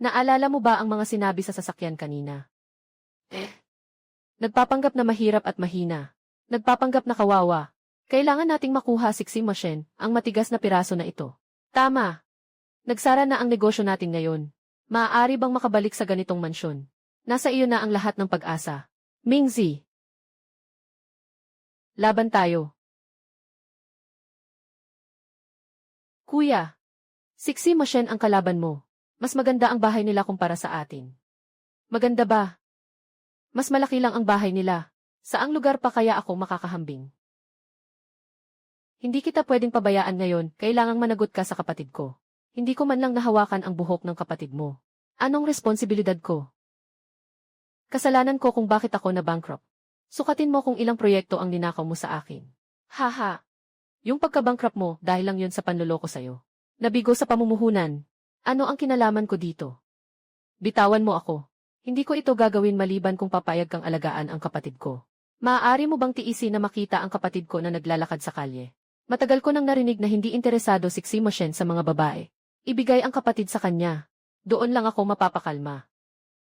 Naalala mo ba ang mga sinabi sa sasakyan kanina? Nagpapanggap na mahirap at mahina. Nagpapanggap na kawawa. Kailangan nating makuha si Ximashen, ang matigas na piraso na ito. Tama. Nagsara na ang negosyo natin ngayon. Maaari bang makabalik sa ganitong mansyon? Nasa iyo na ang lahat ng pag-asa. Mingzi. Laban tayo. Kuya. Si Ximashen ang kalaban mo. Mas maganda ang bahay nila kumpara sa atin. Maganda ba? Mas malaki lang ang bahay nila. Saang lugar pa kaya ako makakahambing? Hindi kita pwedeng pabayaan ngayon, kailangang managot ka sa kapatid ko. Hindi ko man lang nahawakan ang buhok ng kapatid mo. Anong responsibilidad ko? Kasalanan ko kung bakit ako na-bankrupt. Sukatin mo kung ilang proyekto ang ninakaw mo sa akin. Haha. Yung pagka-bankrupt mo dahil lang yun sa panloloko sa'yo. Nabigo sa pamumuhunan. Ano ang kinalaman ko dito? Bitawan mo ako. Hindi ko ito gagawin maliban kung papayag kang alagaan ang kapatid ko. Maaari mo bang tiisin na makita ang kapatid ko na naglalakad sa kalye? Matagal ko nang narinig na hindi interesado si Ximashen sa mga babae. Ibigay ang kapatid sa kanya. Doon lang ako mapapakalma.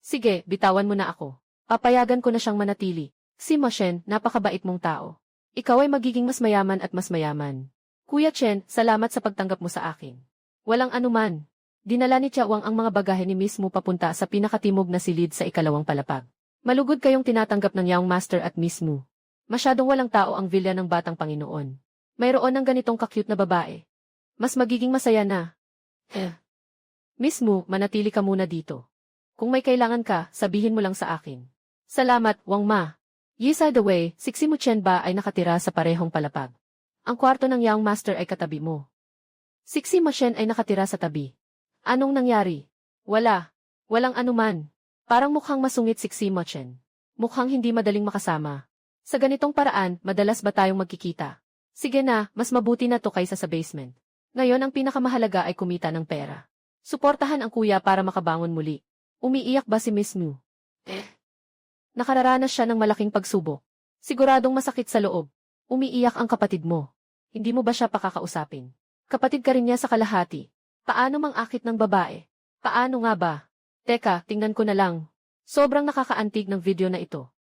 Sige, bitawan mo na ako. Papayagan ko na siyang manatili. Ximashen, napakabait mong tao. Ikaw ay magiging mas mayaman at mas mayaman. Kuya Chen, salamat sa pagtanggap mo sa akin. Walang anuman. Dinala ni Chawang ang mga bagahe ni Miss Mu papunta sa pinakatimog na silid sa ikalawang palapag. Malugod kayong tinatanggap ng Young Master at Miss Mu. Masyadong walang tao ang villa ng batang Panginoon. Mayroon ng ganitong ka-cute na babae. Mas magiging masaya na. Miss Mu, manatili ka muna dito. Kung may kailangan ka, sabihin mo lang sa akin. Salamat, Wang Ma. By the way, si Ximuchen ba ay nakatira sa parehong palapag? Ang kwarto ng Young Master ay katabi mo. Si Ximashen ay nakatira sa tabi. Anong nangyari? Wala. Walang anuman. Parang mukhang masungit si Ximashen. Mukhang hindi madaling makasama. Sa ganitong paraan, madalas ba tayong magkikita? Sige na, mas mabuti na to kaysa sa basement. Ngayon ang pinakamahalaga ay kumita ng pera. Suportahan ang kuya para makabangon muli. Umiiyak ba si Miss Mu? Nakararanas siya ng malaking pagsubok. Siguradong masakit sa loob. Umiiyak ang kapatid mo. Hindi mo ba siya pakakausapin? Kapatid ka rin niya sa kalahati. Paano mang-akit ng babae? Paano nga ba? Teka, tingnan ko na lang. Sobrang nakakaantig ng video na ito.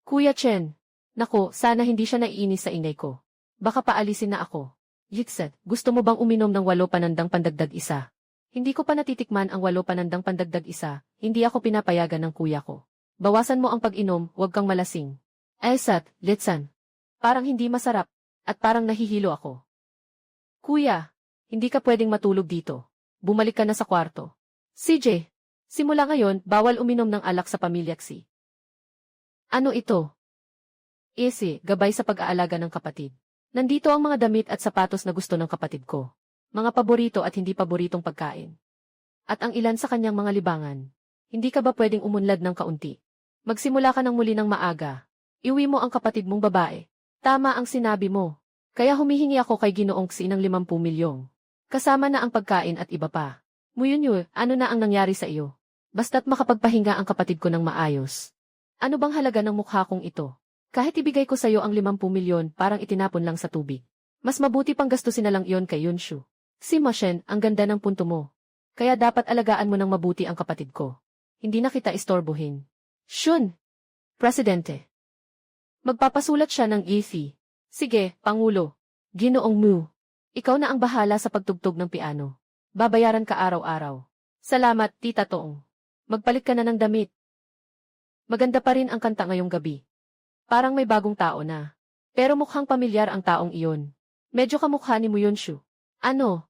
Kuya Chen. Nako, sana hindi siya naiinis sa ingay ko. Baka paalisin na ako. Yixet, gusto mo bang uminom ng 8 panandang pandagdag isa? Hindi ko pa natitikman ang 8 panandang pandagdag isa, hindi ako pinapayagan ng kuya ko. Bawasan mo ang pag-inom, huwag kang malasing. Aysat, Litsan. Parang hindi masarap, at parang nahihilo ako. Kuya, hindi ka pwedeng matulog dito. Bumalik ka na sa kwarto. CJ, simula ngayon, bawal uminom ng alak sa pamilya Xi. Ano ito? Easy, gabay sa pag-aalaga ng kapatid. Nandito ang mga damit at sapatos na gusto ng kapatid ko. Mga paborito at hindi paboritong pagkain. At ang ilan sa kanyang mga libangan. Hindi ka ba pwedeng umunlad ng kaunti? Magsimula ka ng muli ng maaga. Iwi mo ang kapatid mong babae. Tama ang sinabi mo. Kaya humihingi ako kay Ginoong Xi ng 50 milyong. Kasama na ang pagkain at iba pa. Muyunyo, ano na ang nangyari sa iyo? Basta't makapagpahinga ang kapatid ko ng maayos. Ano bang halaga ng mukha kong ito? Kahit ibigay ko sa iyo ang 50 milyon, parang itinapon lang sa tubig. Mas mabuti pang gastusin na lang iyon kay Yunshu. Ximashen, ang ganda ng punto mo. Kaya dapat alagaan mo ng mabuti ang kapatid ko. Hindi na kita istorbohin. Shun! Presidente. Magpapasulat siya ng EFI. Sige, Pangulo. Ginoong Mu. Ikaw na ang bahala sa pagtugtog ng piano. Babayaran ka araw-araw. Salamat, Tita Toong. Magpalit ka na ng damit. Maganda pa rin ang kanta ngayong gabi. Parang may bagong tao na. Pero mukhang pamilyar ang taong iyon. Medyo kamukha ni Muyunshu. Ano?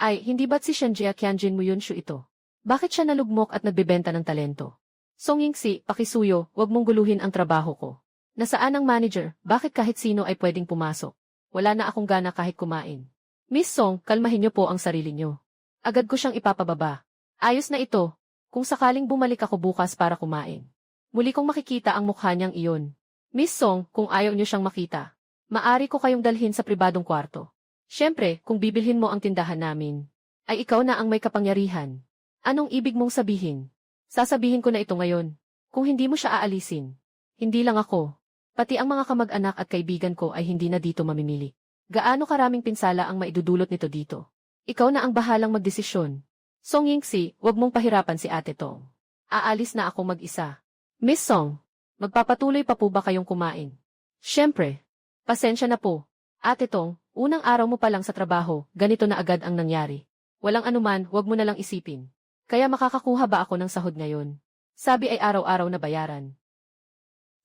Ay, hindi ba't si Shenjia Qianjin Muyunshu ito? Bakit siya nalugmok at nagbebenta ng talento? Song Yingxi, pakisuyo, wag mong guluhin ang trabaho ko. Nasaan ang manager? Bakit kahit sino ay pwedeng pumasok? Wala na akong gana kahit kumain. Miss Song, kalmahin niyo po ang sarili niyo. Agad ko siyang ipapababa. Ayos na ito. Kung sakaling bumalik ako bukas para kumain. Muli kong makikita ang mukha niyang iyon. Miss Song, kung ayaw niyo siyang makita, maari ko kayong dalhin sa pribadong kwarto. Siyempre, kung bibilhin mo ang tindahan namin, ay ikaw na ang may kapangyarihan. Anong ibig mong sabihin? Sasabihin ko na ito ngayon. Kung hindi mo siya aalisin, hindi lang ako, pati ang mga kamag-anak at kaibigan ko ay hindi na dito mamimili. Gaano karaming pinsala ang maidudulot nito dito? Ikaw na ang bahalang magdesisyon. Song Yingxi, wag mong pahirapan si Ate Tong. Aalis na ako mag-isa. Miss Song, magpapatuloy pa po ba kayong kumain? Siyempre. Pasensya na po. Ate Tong, unang araw mo pa lang sa trabaho, ganito na agad ang nangyari. Walang anuman, wag mo na lang isipin. Kaya makakakuha ba ako ng sahod ngayon? Sabi ay araw-araw na bayaran.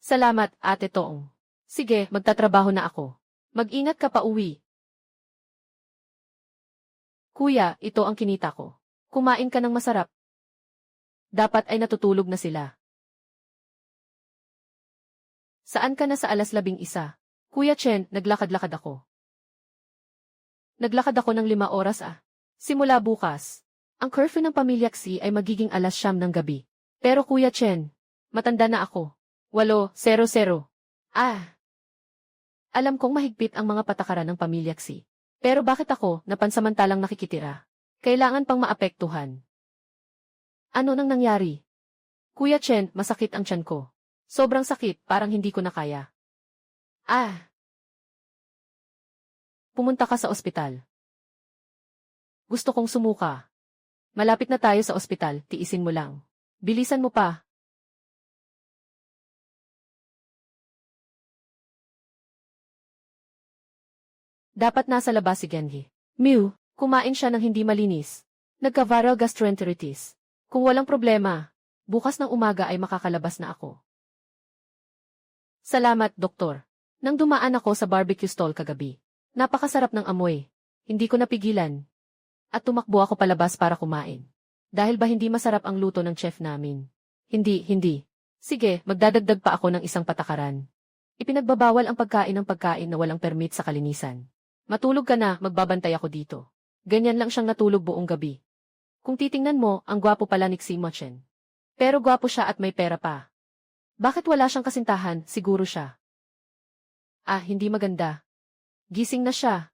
Salamat, Ate Tong. Sige, magtatrabaho na ako. Mag-ingat ka pa uwi. Kuya, ito ang kinita ko. Kumain ka ng masarap. Dapat ay natutulog na sila. Saan ka na sa alas 11? Kuya Chen, naglakad-lakad ako. Naglakad ako ng 5 oras Simula bukas. Ang curfew ng pamilya Xi ay magiging alas 9 ng gabi. Pero Kuya Chen, matanda na ako. 8:00. Alam kong mahigpit ang mga patakaran ng pamilya Xi. Pero bakit ako, napansamantalang nakikitira? Kailangan pang maapektuhan. Ano nang nangyari? Kuya Chen, masakit ang tiyan ko. Sobrang sakit, parang hindi ko na kaya. Pumunta ka sa ospital. Gusto kong sumuka. Malapit na tayo sa ospital, tiisin mo lang. Bilisan mo pa. Dapat nasa labas si Genji. Mew, kumain siya ng hindi malinis. Nagka-viral gastroenteritis. Kung walang problema, bukas ng umaga ay makakalabas na ako. Salamat, Doktor. Nang dumaan ako sa barbecue stall kagabi, napakasarap ng amoy. Hindi ko napigilan. At tumakbo ako palabas para kumain. Dahil ba hindi masarap ang luto ng chef namin? Hindi. Sige, magdadagdag pa ako ng isang patakaran. Ipinagbabawal ang pagkain ng pagkain na walang permit sa kalinisan. Matulog ka na, magbabantay ako dito. Ganyan lang siyang natulog buong gabi. Kung titingnan mo, ang gwapo pala ni Xi Mochen. Pero gwapo siya at may pera pa. Bakit wala siyang kasintahan, siguro siya. Hindi maganda. Gising na siya.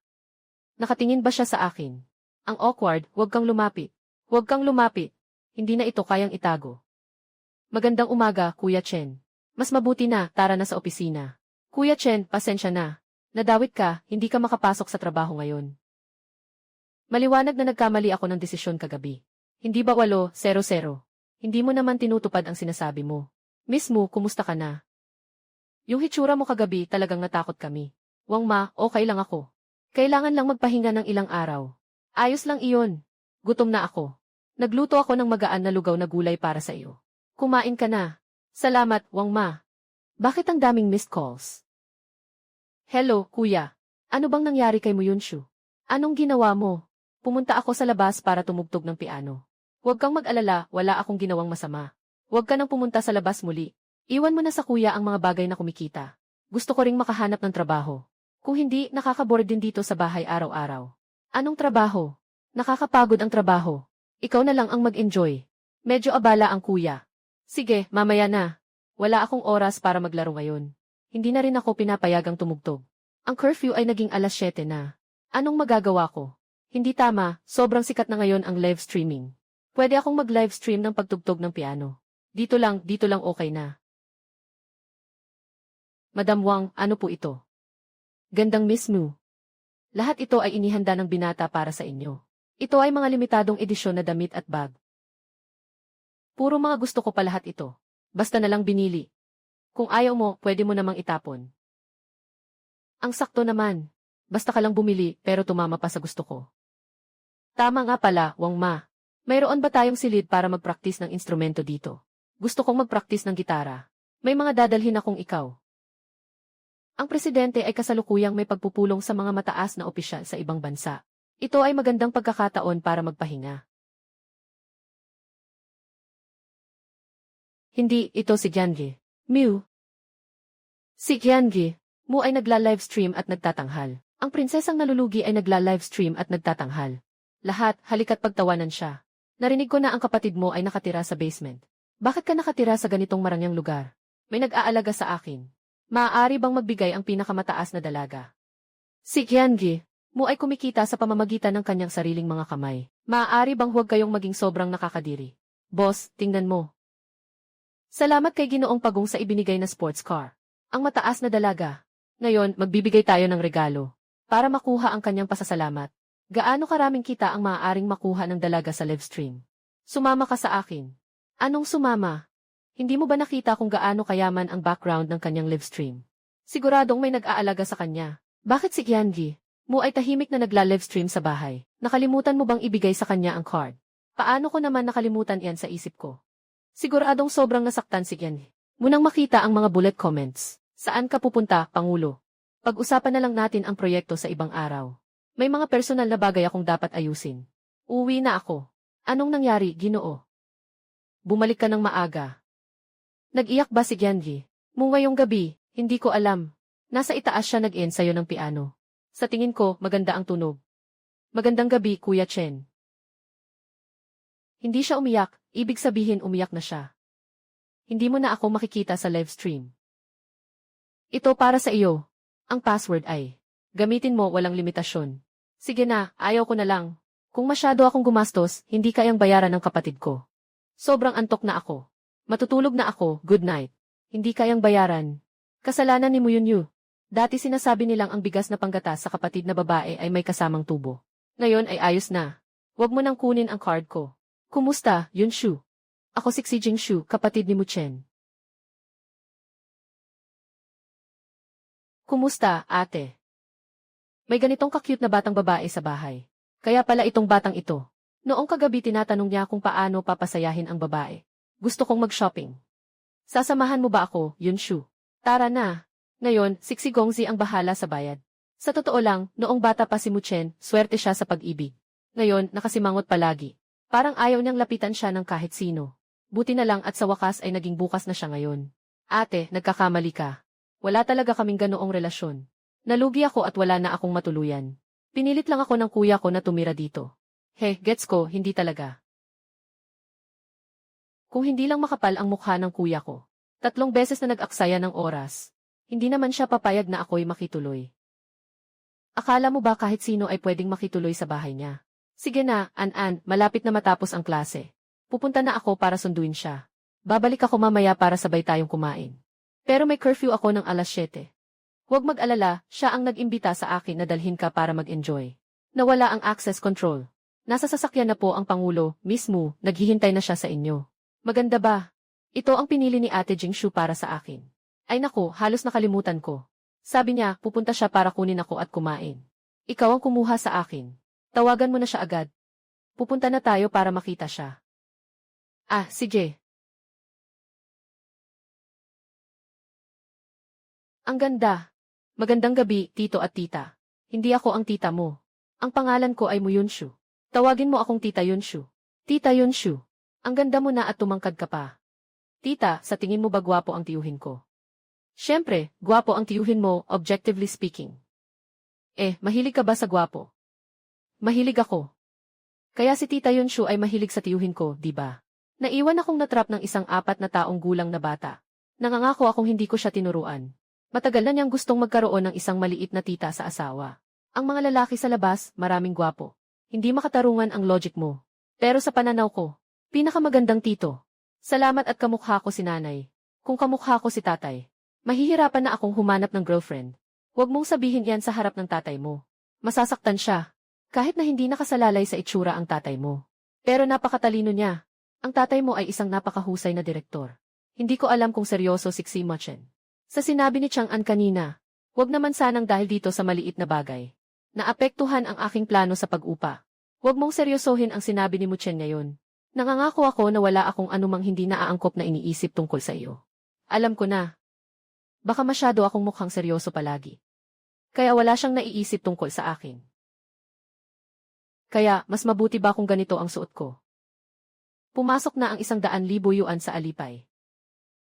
Nakatingin ba siya sa akin? Ang awkward, huwag kang lumapit. Huwag kang lumapit. Hindi na ito kayang itago. Magandang umaga, Kuya Chen. Mas mabuti na, tara na sa opisina. Kuya Chen, pasensya na. Nadawit ka, hindi ka makapasok sa trabaho ngayon. Maliwanag na nagkamali ako ng desisyon kagabi. Hindi ba 8:00? Hindi mo naman tinutupad ang sinasabi mo. Miss Mu, kumusta ka na? Yung hitsura mo kagabi talagang natakot kami. Wang Ma, okay lang ako. Kailangan lang magpahinga ng ilang araw. Ayos lang iyon. Gutom na ako. Nagluto ako ng magaan na lugaw na gulay para sa iyo. Kumain ka na. Salamat, Wang Ma. Bakit ang daming missed calls? Hello, kuya. Ano bang nangyari kay Muyunshu? Anong ginawa mo? Pumunta ako sa labas para tumugtog ng piano. Huwag kang mag-alala, wala akong ginawang masama. Huwag ka nang pumunta sa labas muli. Iwan mo na sa kuya ang mga bagay na kumikita. Gusto ko ring makahanap ng trabaho. Kung hindi, nakakabore din dito sa bahay araw-araw. Anong trabaho? Nakakapagod ang trabaho. Ikaw na lang ang mag-enjoy. Medyo abala ang kuya. Sige, mamaya na. Wala akong oras para maglaro ngayon. Hindi na rin ako pinapayagang tumugtog. Ang curfew ay naging alas 7 na. Anong magagawa ko? Hindi tama, sobrang sikat na ngayon ang live streaming. Pwede akong mag-live stream ng pagtugtog ng piano. Dito lang okay na. Madam Wang, ano po ito? Gandang Miss Mu. Lahat ito ay inihanda ng binata para sa inyo. Ito ay mga limitadong edisyon na damit at bag. Puro mga gusto ko pa lahat ito. Basta na lang binili. Kung ayaw mo, pwede mo namang itapon. Ang sakto naman. Basta ka lang bumili, pero tumama pa sa gusto ko. Tama nga pala, Wang Ma. Mayroon ba tayong silid para magpraktis ng instrumento dito? Gusto kong magpraktis ng gitara. May mga dadalhin akong ikaw. Ang presidente ay kasalukuyang may pagpupulong sa mga mataas na opisyal sa ibang bansa. Ito ay magandang pagkakataon para magpahinga. Hindi, ito si Jiangi. Mew. Si Jiangi. Mu ay nagla-livestream at nagtatanghal. Ang prinsesang nalulugi ay nagla-livestream at nagtatanghal. Lahat, halika't pagtawanan siya. Narinig ko na ang kapatid mo ay nakatira sa basement. Bakit ka nakatira sa ganitong marangyang lugar? May nag-aalaga sa akin. Maaari bang magbigay ang pinakamataas na dalaga? Si Jiangi. Mu ay kumikita sa pamamagitan ng kanyang sariling mga kamay. Maaari bang huwag kayong maging sobrang nakakadiri? Boss, tingnan mo. Salamat kay Ginoong Pagong sa ibinigay na sports car. Ang mataas na dalaga. Ngayon, magbibigay tayo ng regalo. Para makuha ang kanyang pasasalamat. Gaano karaming kita ang maaaring makuha ng dalaga sa livestream? Sumama ka sa akin. Anong sumama? Hindi mo ba nakita kung gaano kayaman ang background ng kanyang livestream? Siguradong may nag-aalaga sa kanya. Bakit si Yangi mo ay tahimik na nagla-livestream sa bahay? Nakalimutan mo bang ibigay sa kanya ang card? Paano ko naman nakalimutan yan sa isip ko? Siguradong sobrang nasaktan si Yangi. Munang makita ang mga bullet comments. Saan ka pupunta, Pangulo? Pag-usapan na lang natin ang proyekto sa ibang araw. May mga personal na bagay akong dapat ayusin. Uwi na ako. Anong nangyari, Ginoo? Bumalik ka ng maaga. Nag-iyak ba si Yangi mo ngayong gabi? Hindi ko alam. Nasa itaas siya nag-ensayo ng piano. Sa tingin ko, maganda ang tunog. Magandang gabi, Kuya Chen. Hindi siya umiyak, ibig sabihin umiyak na siya. Hindi mo na ako makikita sa live stream. Ito para sa iyo. Ang password ay, gamitin mo walang limitasyon. Sige na, ayaw ko na lang. Kung masyado akong gumastos, hindi kayang bayaran ng kapatid ko. Sobrang antok na ako. Matutulog na ako, good night. Hindi kayang bayaran. Kasalanan ni Muyunyu. Dati sinasabi nilang ang bigas na panggatas sa kapatid na babae ay may kasamang tubo. Ngayon ay ayos na. Huwag mo nang kunin ang card ko. Kumusta, Yunshu? Ako si Jingshu, kapatid ni Muchen. Kumusta, ate? May ganitong ka-cute na batang babae sa bahay. Kaya pala itong batang ito. Noong kagabi tinatanong niya kung paano papasayahin ang babae. Gusto kong mag-shopping. Sasamahan mo ba ako, Yunshu? Tara na. Ngayon, si Gongzi ang bahala sa bayad. Sa totoo lang, noong bata pa si Muchen, swerte siya sa pag-ibig. Ngayon, nakasimangot palagi. Parang ayaw niyang lapitan siya ng kahit sino. Buti na lang at sa wakas ay naging bukas na siya ngayon. Ate, nagkakamali ka. Wala talaga kaming ganoong relasyon. Nalugi ako at wala na akong matuluyan. Pinilit lang ako ng kuya ko na tumira dito. Gets ko, hindi talaga. Kung hindi lang makapal ang mukha ng kuya ko. 3 beses na nag-aksaya ng oras. Hindi naman siya papayag na ako'y makituloy. Akala mo ba kahit sino ay pwedeng makituloy sa bahay niya? Sige na, An-an, malapit na matapos ang klase. Pupunta na ako para sunduin siya. Babalik ako mamaya para sabay tayong kumain. Pero may curfew ako ng alas 7. Huwag mag-alala, siya ang nag-imbita sa akin na dalhin ka para mag-enjoy. Nawala ang access control. Nasa sasakyan na po ang Pangulo, mismo, naghihintay na siya sa inyo. Maganda ba? Ito ang pinili ni Ate Jingshu para sa akin. Ay nako, halos nakalimutan ko. Sabi niya, pupunta siya para kunin ako at kumain. Ikaw ang kumuha sa akin. Tawagan mo na siya agad. Pupunta na tayo para makita siya. Ah, sige. Ang ganda. Magandang gabi, tito at tita. Hindi ako ang tita mo. Ang pangalan ko ay Muyunshu. Tawagin mo akong Tita Yunshu. Tita Yunshu. Ang ganda mo na at tumangkad ka pa. Tita, sa tingin mo ba gwapo ang tiyuhin ko? Siyempre, gwapo ang tiyuhin mo, objectively speaking. Mahilig ka ba sa gwapo? Mahilig ako. Kaya si Tita Yunshu ay mahilig sa tiyuhin ko, di ba? Naiwan akong natrap ng isang 4 na taong gulang na bata. Nangangako akong hindi ko siya tinuruan. Matagal na niyang gustong magkaroon ng isang maliit na tita sa asawa. Ang mga lalaki sa labas, maraming gwapo. Hindi makatarungan ang logic mo. Pero sa pananaw ko, pinakamagandang tito. Salamat at kamukha ko si nanay. Kung kamukha ko si tatay, mahihirapan na akong humanap ng girlfriend. Huwag mong sabihin yan sa harap ng tatay mo. Masasaktan siya. Kahit na hindi nakasalalay sa itsura ang tatay mo. Pero napakatalino niya. Ang tatay mo ay isang napakahusay na direktor. Hindi ko alam kung seryoso si Ximachen. Sa sinabi ni Chang'an kanina, huwag naman sanang dahil dito sa maliit na bagay. Naapektuhan ang aking plano sa pag-upa. Huwag mong seryosohin ang sinabi ni Muchen ngayon. Nangangako ako na wala akong anumang hindi naaangkop na iniisip tungkol sa iyo. Alam ko na. Baka masyado akong mukhang seryoso palagi. Kaya wala siyang naiisip tungkol sa akin. Kaya, mas mabuti ba kung ganito ang suot ko? Pumasok na ang 100,000 yuan sa alipay.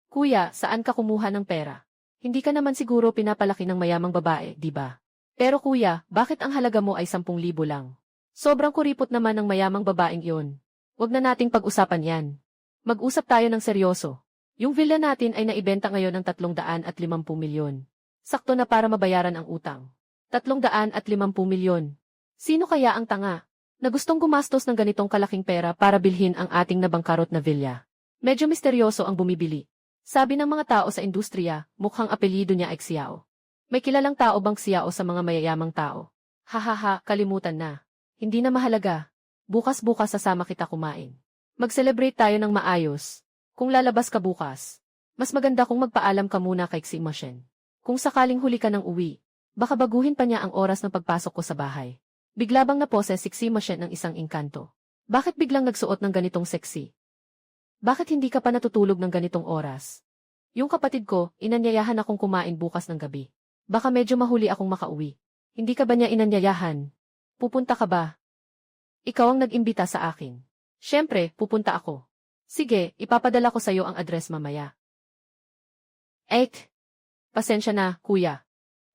Kuya, saan ka kumuha ng pera? Hindi ka naman siguro pinapalaki ng mayamang babae, di ba? Pero kuya, bakit ang halaga mo ay 10,000 lang? Sobrang kuripot naman ng mayamang babaeng iyon. Huwag na nating pag-usapan yan. Mag-usap tayo ng seryoso. Yung villa natin ay naibenta ngayon ng 350 milyon. Sakto na para mabayaran ang utang. 350 milyon. Sino kaya ang tanga na gustong gumastos ng ganitong kalaking pera para bilhin ang ating nabangkarot na villa? Medyo misteryoso ang bumibili. Sabi ng mga tao sa industriya, mukhang apelyido niya ay Xiao. May kilalang tao bang Xiao sa mga mayayamang tao? Hahaha, kalimutan na. Hindi na mahalaga. Bukas-bukas sasama kita kumain. Mag-celebrate tayo ng maayos. Kung lalabas ka bukas, mas maganda kung magpaalam ka muna kay Ximoshen. Kung sakaling huli ka ng uwi, baka baguhin pa niya ang oras ng pagpasok ko sa bahay. Bigla bang naposes si Ximoshen ng isang engkanto? Bakit biglang nagsuot ng ganitong sexy? Bakit hindi ka pa natutulog ng ganitong oras? Yung kapatid ko, inanyayahan akong kumain bukas ng gabi. Baka medyo mahuli akong makauwi. Hindi ka ba niya inanyayahan? Pupunta ka ba? Ikaw ang nag-imbita sa akin. Siyempre, pupunta ako. Sige, ipapadala ko sa'yo ang address mamaya. Pasensya na, kuya.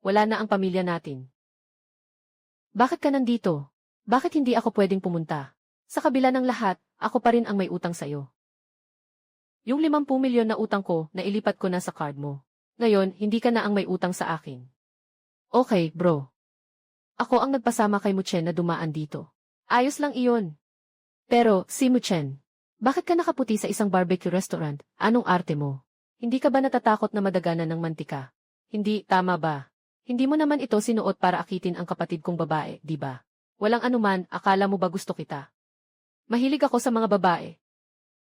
Wala na ang pamilya natin. Bakit ka nandito? Bakit hindi ako pwedeng pumunta? Sa kabila ng lahat, ako pa rin ang may utang sa'yo. Yung 50 milyon na utang ko, nailipat ko na sa card mo. Ngayon, hindi ka na ang may utang sa akin. Okay, bro. Ako ang nagpasama kay Muchen na dumaan dito. Ayos lang iyon. Pero, si Muchen, bakit ka nakaputi sa isang barbecue restaurant? Anong arte mo? Hindi ka ba natatakot na madaganan ng mantika? Hindi, tama ba? Hindi mo naman ito sinuot para akitin ang kapatid kong babae, di ba? Walang anuman, akala mo ba gusto kita? Mahilig ako sa mga babae.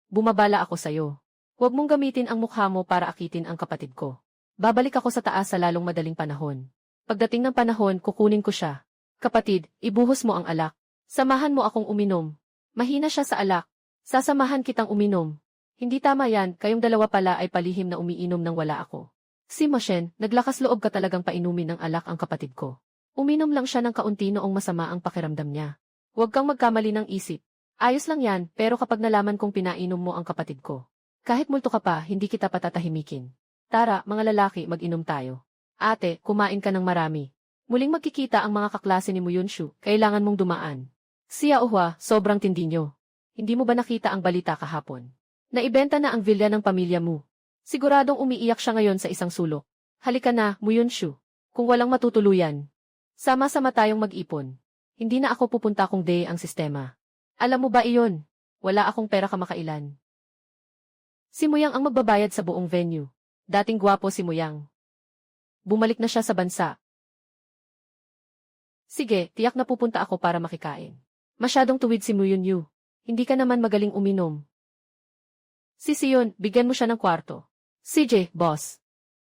Bumabala ako sa'yo. Huwag mong gamitin ang mukha mo para akitin ang kapatid ko. Babalik ako sa taas sa lalong madaling panahon. Pagdating ng panahon, kukunin ko siya. Kapatid, ibuhos mo ang alak. Samahan mo akong uminom. Mahina siya sa alak. Sasamahan kitang uminom. Hindi tama yan, kayong dalawa pala ay palihim na umiinom nang wala ako. Si Moshen, naglakas loob ka talagang painumin ng alak ang kapatid ko. Uminom lang siya ng kaunti noong masama ang pakiramdam niya. Huwag kang magkamali ng isip. Ayos lang yan, pero kapag nalaman kong pinainom mo ang kapatid ko, kahit multo ka pa, hindi kita patatahimikin. Tara, mga lalaki, mag-inom tayo. Ate, kumain ka ng marami. Muling magkikita ang mga kaklase ni Muyunshu, kailangan mong dumaan. Siya Uhwa, sobrang tindi nyo. Hindi mo ba nakita ang balita kahapon? Naibenta na ang villa ng pamilya mo. Siguradong umiiyak siya ngayon sa isang sulok. Halika na, Muyunshu. Kung walang matutuluyan, sama-sama tayong mag-ipon. Hindi na ako pupunta kung day ang sistema. Alam mo ba iyon? Wala akong pera kamakailan. Si Muyang ang magbabayad sa buong venue. Dating gwapo si Muyang. Bumalik na siya sa bansa. Sige, tiyak na pupunta ako para makikain. Masyadong tuwid si Muyunyu. Hindi ka naman magaling uminom. Si Sion, bigyan mo siya ng kwarto. CJ, boss.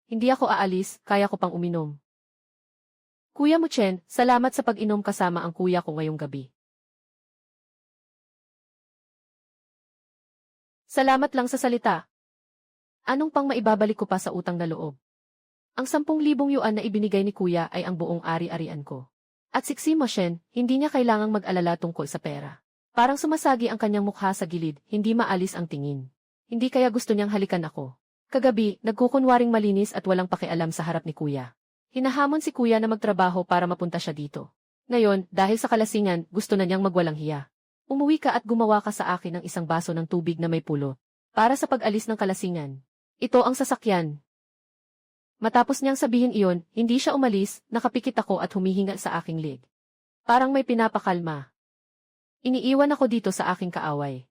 Hindi ako aalis, kaya ko pang uminom. Kuya Muchen, salamat sa pag-inom kasama ang kuya ko ngayong gabi. Salamat lang sa salita. Anong pang maibabalik ko pa sa utang na loob? Ang 10,000 yuan na ibinigay ni kuya ay ang buong ari-arian ko. At si Moshen, hindi niya kailangang mag-alala tungkol sa pera. Parang sumasagi ang kanyang mukha sa gilid, hindi maalis ang tingin. Hindi kaya gusto niyang halikan ako. Kagabi, nagkukunwaring malinis at walang pakialam sa harap ni kuya. Hinahamon si kuya na magtrabaho para mapunta siya dito. Ngayon, dahil sa kalasingan, gusto na niyang magwalang hiya. Umuwi ka at gumawa ka sa akin ng isang baso ng tubig na may pulot. Para sa pag-alis ng kalasingan. Ito ang sasakyan. Matapos niyang sabihin iyon, hindi siya umalis, nakapikit ako at humihinga sa aking leg. Parang may pinapakalma. Iniiwan ako dito sa aking kaaway.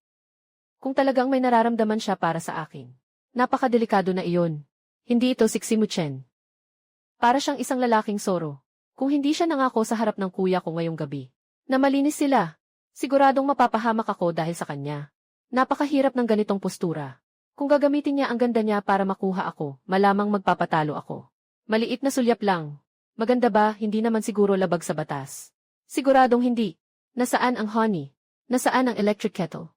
Kung talagang may nararamdaman siya para sa akin. Napakadelikado na iyon. Hindi ito si Muchen. Para siyang isang lalaking soro. Kung hindi siya nangako sa harap ng kuya ko ngayong gabi, na malinis sila, siguradong mapapahamak ako dahil sa kanya. Napakahirap ng ganitong postura. Kung gagamitin niya ang ganda niya para makuha ako, malamang magpapatalo ako. Maliit na sulyap lang. Maganda ba, hindi naman siguro labag sa batas. Siguradong hindi. Nasaan ang honey? Nasaan ang electric kettle?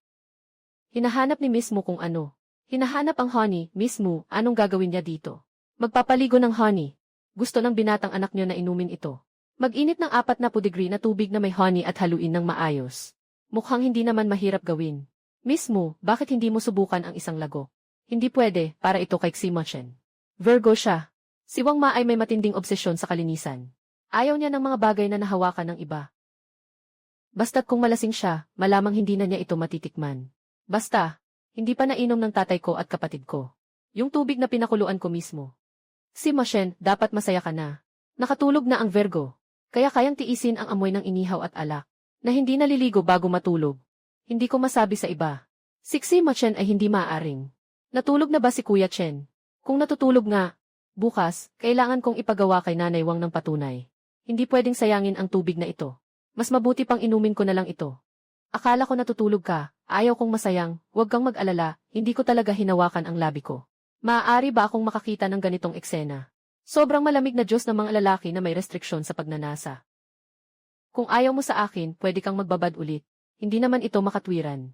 Hinahanap ni Miss Mu kung ano. Hinahanap ang honey, Miss Mu, anong gagawin niya dito? Magpapaligo ng honey. Gusto ng binatang anak niyo na inumin ito. Mag-init ng 40 degree na tubig na may honey at haluin ng maayos. Mukhang hindi naman mahirap gawin. Miss Mu, bakit hindi mo subukan ang isang lago? Hindi pwede, para ito kay Ximoshen. Virgo siya. Si Wang Ma ay may matinding obsesyon sa kalinisan. Ayaw niya ng mga bagay na nahawakan ng iba. Basta't kung malasing siya, malamang hindi na niya ito matitikman. Basta, hindi pa nainom ng tatay ko at kapatid ko. Yung tubig na pinakuluan ko mismo. Ximoshen, dapat masaya ka na. Nakatulog na ang Virgo. Kaya kayang tiisin ang amoy ng inihaw at alak. Na hindi naliligo bago matulog. Hindi ko masabi sa iba. Si Ximoshen ay hindi maaaring. Natulog na ba si Kuya Chen? Kung natutulog nga, bukas, kailangan kong ipagawa kay Nanay Wang ng patunay. Hindi pwedeng sayangin ang tubig na ito. Mas mabuti pang inumin ko na lang ito. Akala ko natutulog ka, ayaw kong masayang, huwag kang mag-alala, hindi ko talaga hinawakan ang labi ko. Maaari ba akong makakita ng ganitong eksena? Sobrang malamig na Diyos ng mga lalaki na may restriksyon sa pagnanasa. Kung ayaw mo sa akin, pwede kang magbabad ulit. Hindi naman ito makatwiran.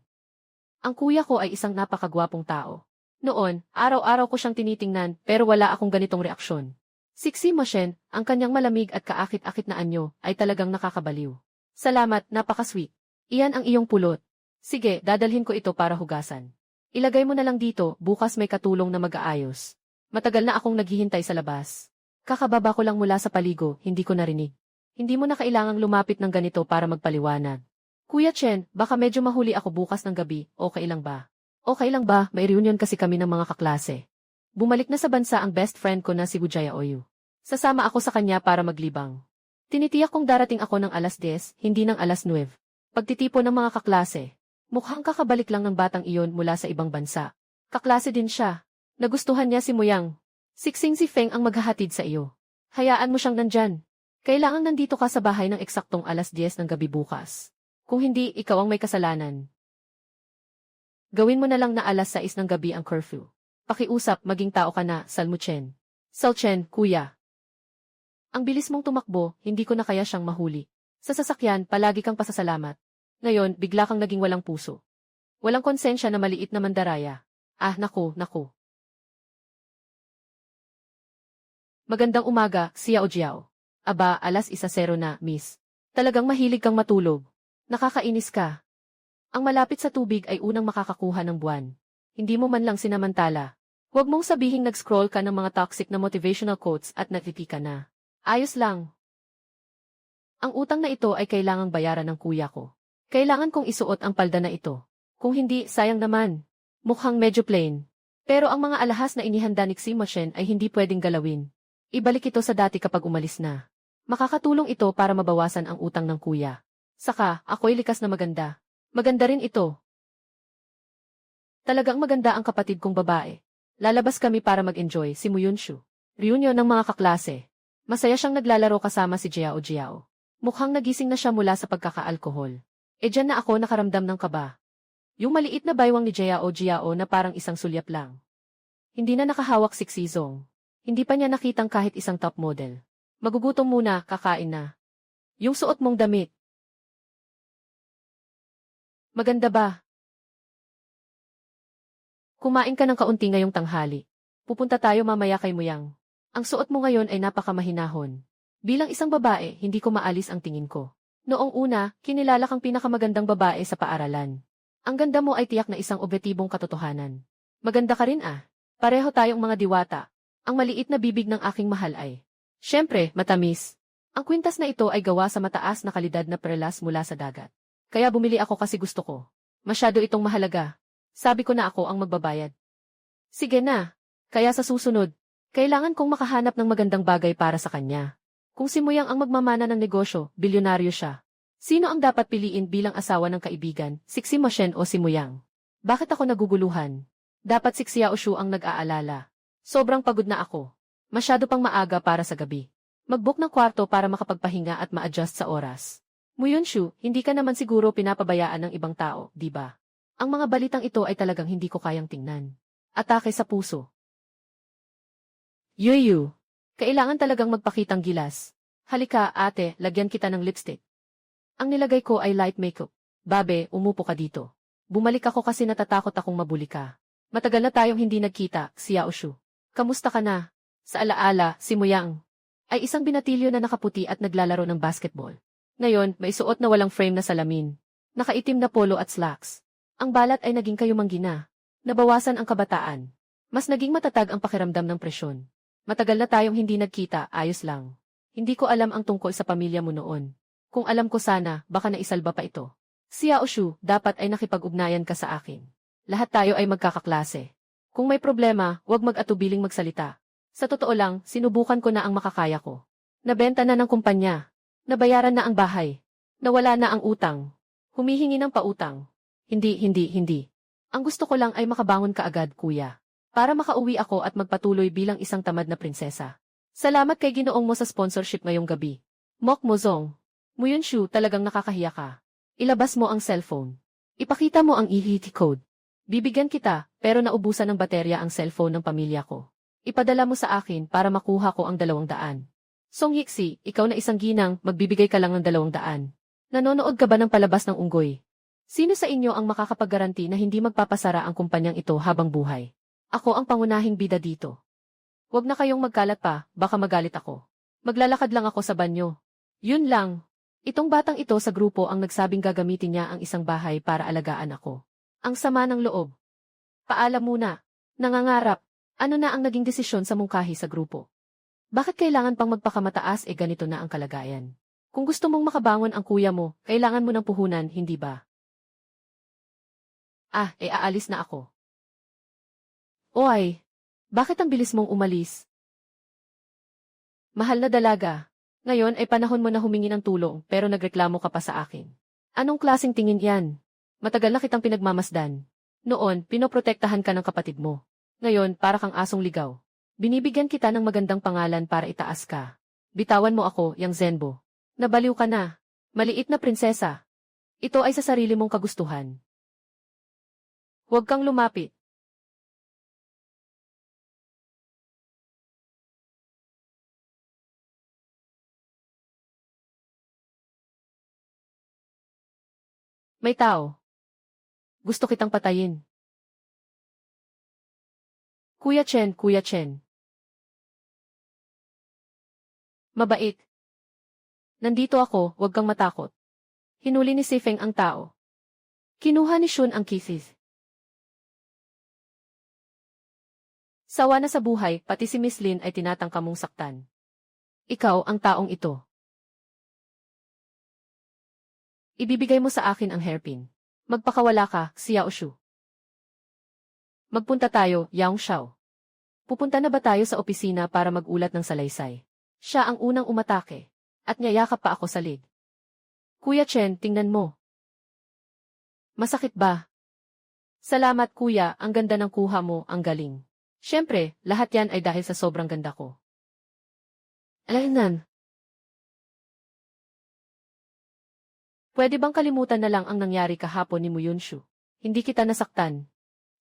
Ang kuya ko ay isang napakagwapong tao. Noon, araw-araw ko siyang tinitingnan pero wala akong ganitong reaksyon. Siksi Moshen, ang kanyang malamig at kaakit-akit na anyo ay talagang nakakabaliw. Salamat, napaka-sweet. Iyan ang iyong pulot. Sige, dadalhin ko ito para hugasan. Ilagay mo na lang dito, bukas may katulong na mag-aayos. Matagal na akong naghihintay sa labas. Kakababa ko lang mula sa paligo, hindi ko narinig. Hindi mo na kailangang lumapit ng ganito para magpaliwanag. Kuya Chen, baka medyo mahuli ako bukas ng gabi, okay lang ba? Okay lang ba, may reunion kasi kami ng mga kaklase. Bumalik na sa bansa ang best friend ko na si Bujaya Oyu. Sasama ako sa kanya para maglibang. Tinitiyak kong darating ako ng alas 10, hindi ng alas 9. Pagtitipon ng mga kaklase. Mukhang kakabalik lang ng batang iyon mula sa ibang bansa. Kaklase din siya. Nagustuhan niya si Muyang. Siksing si Feng ang maghahatid sa iyo. Hayaan mo siyang nandyan. Kailangan nandito ka sa bahay ng eksaktong alas 10 ng gabi bukas. Kung hindi, ikaw ang may kasalanan. Gawin mo na lang na alas 6 ng gabi ang curfew. Pakiusap, maging tao ka na, Salmuchen. Salchen, kuya. Ang bilis mong tumakbo, hindi ko na kaya siyang mahuli. Sa sasakyan, palagi kang pasasalamat. Ngayon, bigla kang naging walang puso. Walang konsensya na maliit na mandaraya. Ah, naku. Magandang umaga, Xiao Jiao. Aba, alas 1:00 na, miss. Talagang mahilig kang matulog. Nakakainis ka. Ang malapit sa tubig ay unang makakakuha ng buwan. Hindi mo man lang sinamantala. Huwag mong sabihing nag-scroll ka ng mga toxic na motivational quotes at natiti ka na. Ayos lang. Ang utang na ito ay kailangang bayaran ng kuya ko. Kailangan kong isuot ang palda na ito. Kung hindi, sayang naman. Mukhang medyo plain. Pero ang mga alahas na inihanda ni Ximoshen ay hindi pwedeng galawin. Ibalik ito sa dati kapag umalis na. Makakatulong ito para mabawasan ang utang ng kuya. Saka, ako'y likas na maganda. Maganda rin ito. Talagang maganda ang kapatid kong babae. Lalabas kami para mag-enjoy, si Muyunshu. Reunion ng mga kaklase. Masaya siyang naglalaro kasama si Jiao Jiao. Mukhang nagising na siya mula sa pagkakaalkohol. E dyan na ako nakaramdam ng kaba. Yung maliit na baywang ni Jiao Jiao na parang isang sulyap lang. Hindi na nakahawak si Xizong. Hindi pa niya nakitang kahit isang top model. Magugutom muna, kakain na. Yung suot mong damit. Maganda ba? Kumain ka ng kaunti ngayong tanghali. Pupunta tayo mamaya kay Muyang. Ang suot mo ngayon ay napakamahinahon. Bilang isang babae, hindi ko maalis ang tingin ko. Noong una, kinilala kang pinakamagandang babae sa paaralan. Ang ganda mo ay tiyak na isang objetibong katotohanan. Maganda ka rin ah. Pareho tayong mga diwata. Ang maliit na bibig ng aking mahal ay, syempre, matamis. Ang kwintas na ito ay gawa sa mataas na kalidad na perlas mula sa dagat. Kaya bumili ako kasi gusto ko. Masyado itong mahalaga. Sabi ko na ako ang magbabayad. Sige na. Kaya sa susunod, kailangan kong makahanap ng magandang bagay para sa kanya. Kung si Muyang ang magmamana ng negosyo, bilyonaryo siya. Sino ang dapat piliin bilang asawa ng kaibigan, si Ximoshen o si Muyang? Bakit ako naguguluhan? Dapat si Xiaoshu ang nag-aalala. Sobrang pagod na ako. Masyado pang maaga para sa gabi. Mag-book ng kwarto para makapagpahinga at ma-adjust sa oras. Muyunshu, hindi ka naman siguro pinapabayaan ng ibang tao, di ba? Ang mga balitang ito ay talagang hindi ko kayang tingnan. Atake sa puso. Yuyu, kailangan talagang magpakitang gilas. Halika, ate, lagyan kita ng lipstick. Ang nilagay ko ay light makeup. Babe, umupo ka dito. Bumalik ako kasi natatakot akong mabuli ka. Matagal na tayong hindi nagkita, Xiaoshu. Kamusta ka na? Sa alaala, si Muyang ay isang binatilyo na nakaputi at naglalaro ng basketball. Ngayon, may suot na walang frame na salamin. Nakaitim na polo at slacks. Ang balat ay naging kayumanggi na. Nabawasan ang kabataan. Mas naging matatag ang pakiramdam ng presyon. Matagal na tayong hindi nagkita, ayos lang. Hindi ko alam ang tungkol sa pamilya mo noon. Kung alam ko sana, baka naisalba pa ito. Xiaoshu, dapat ay nakipag-ugnayan ka sa akin. Lahat tayo ay magkakaklase. Kung may problema, huwag mag-atubiling magsalita. Sa totoo lang, sinubukan ko na ang makakaya ko. Nabenta na ng kumpanya. Nabayaran na ang bahay. Nawala na ang utang. Humihingi ng pautang. Hindi. Ang gusto ko lang ay makabangon kaagad, kuya. Para makauwi ako at magpatuloy bilang isang tamad na prinsesa. Salamat kay Ginoong mo sa sponsorship ngayong gabi. Mok Mozong. Muyunshu, talagang nakakahiya ka. Ilabas mo ang cellphone. Ipakita mo ang EHT code. Bibigyan kita, pero naubusan ng baterya ang cellphone ng pamilya ko. Ipadala mo sa akin para makuha ko ang 200. Song Yixi, ikaw na isang ginang, magbibigay ka lang ng 200. Nanonood ka ba ng palabas ng unggoy? Sino sa inyo ang makakapaggaranti na hindi magpapasara ang kumpanyang ito habang buhay? Ako ang pangunahing bida dito. Huwag na kayong magkalat pa, baka magalit ako. Maglalakad lang ako sa banyo. Yun lang. Itong batang ito sa grupo ang nagsabing gagamitin niya ang isang bahay para alagaan ako. Ang sama ng loob. Paalam muna. Nangangarap. Ano na ang naging desisyon sa mungkahi sa grupo? Bakit kailangan pang magpakamataas ganito na ang kalagayan? Kung gusto mong makabangon ang kuya mo, kailangan mo ng puhunan, hindi ba? Aalis na ako. Oy, bakit ang bilis mong umalis? Mahal na dalaga. Ngayon ay panahon mo na humingi ng tulong pero nagreklamo ka pa sa akin. Anong klaseng tingin yan? Matagal na kitang pinagmamasdan. Noon, pinoprotektahan ka ng kapatid mo. Ngayon, para kang asong ligaw. Binibigyan kita ng magandang pangalan para itaas ka. Bitawan mo ako, yang Zenbo. Nabaliw ka na. Maliit na prinsesa. Ito ay sa sarili mong kagustuhan. Huwag kang lumapit. May tao. Gusto kitang patayin. Kuya Chen, Kuya Chen. Mabait. Nandito ako, huwag kang matakot. Hinuli ni Si Feng ang tao. Kinuha ni Shun ang kisses. Sawa na sa buhay, pati si Miss Lin ay tinatangka mong saktan. Ikaw ang taong ito. Ibibigay mo sa akin ang hairpin. Magpakawala ka, Xiao Shu. Magpunta tayo, Yang Xiao. Pupunta na ba tayo sa opisina para magulat ng salaysay? Siya ang unang umatake. At niyayakap pa ako sa lid. Kuya Chen, tingnan mo. Masakit ba? Salamat kuya, ang ganda ng kuha mo, ang galing. Siyempre, lahat yan ay dahil sa sobrang ganda ko. Alaynan. Pwede bang kalimutan na lang ang nangyari kahapon ni Muyunshu? Hindi kita nasaktan.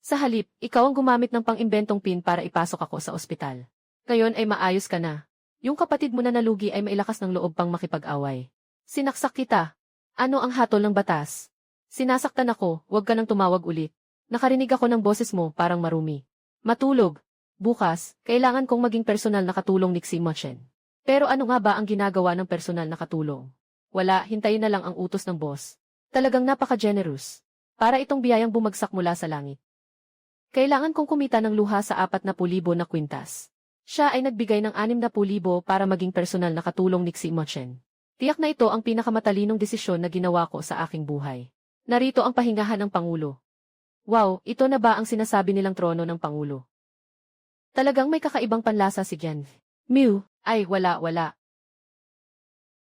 Sa halip, ikaw ang gumamit ng pang-imbentong pin para ipasok ako sa ospital. Ngayon ay maayos ka na. Yung kapatid mo na nalugi ay mailakas ng loob pang makipag-away. Sinaksak kita. Ano ang hatol ng batas? Sinasaktan ako, huwag ka nang tumawag ulit. Nakarinig ako ng boses mo, parang marumi. Matulog. Bukas, kailangan kong maging personal na katulong ni Xi Mochen. Pero ano nga ba ang ginagawa ng personal na katulong? Wala, hintayin na lang ang utos ng boss. Talagang napaka-generous. Para itong biyayang bumagsak mula sa langit. Kailangan kong kumita ng luha sa 40,000 na kwintas. Siya ay nagbigay ng 60,000 para maging personal na katulong ni Xi Mochen. Tiyak na ito ang pinakamatalinong desisyon na ginawa ko sa aking buhay. Narito ang pahingahan ng Pangulo. Wow, ito na ba ang sinasabi nilang trono ng Pangulo? Talagang may kakaibang panlasa si Gen. Mew, ay wala.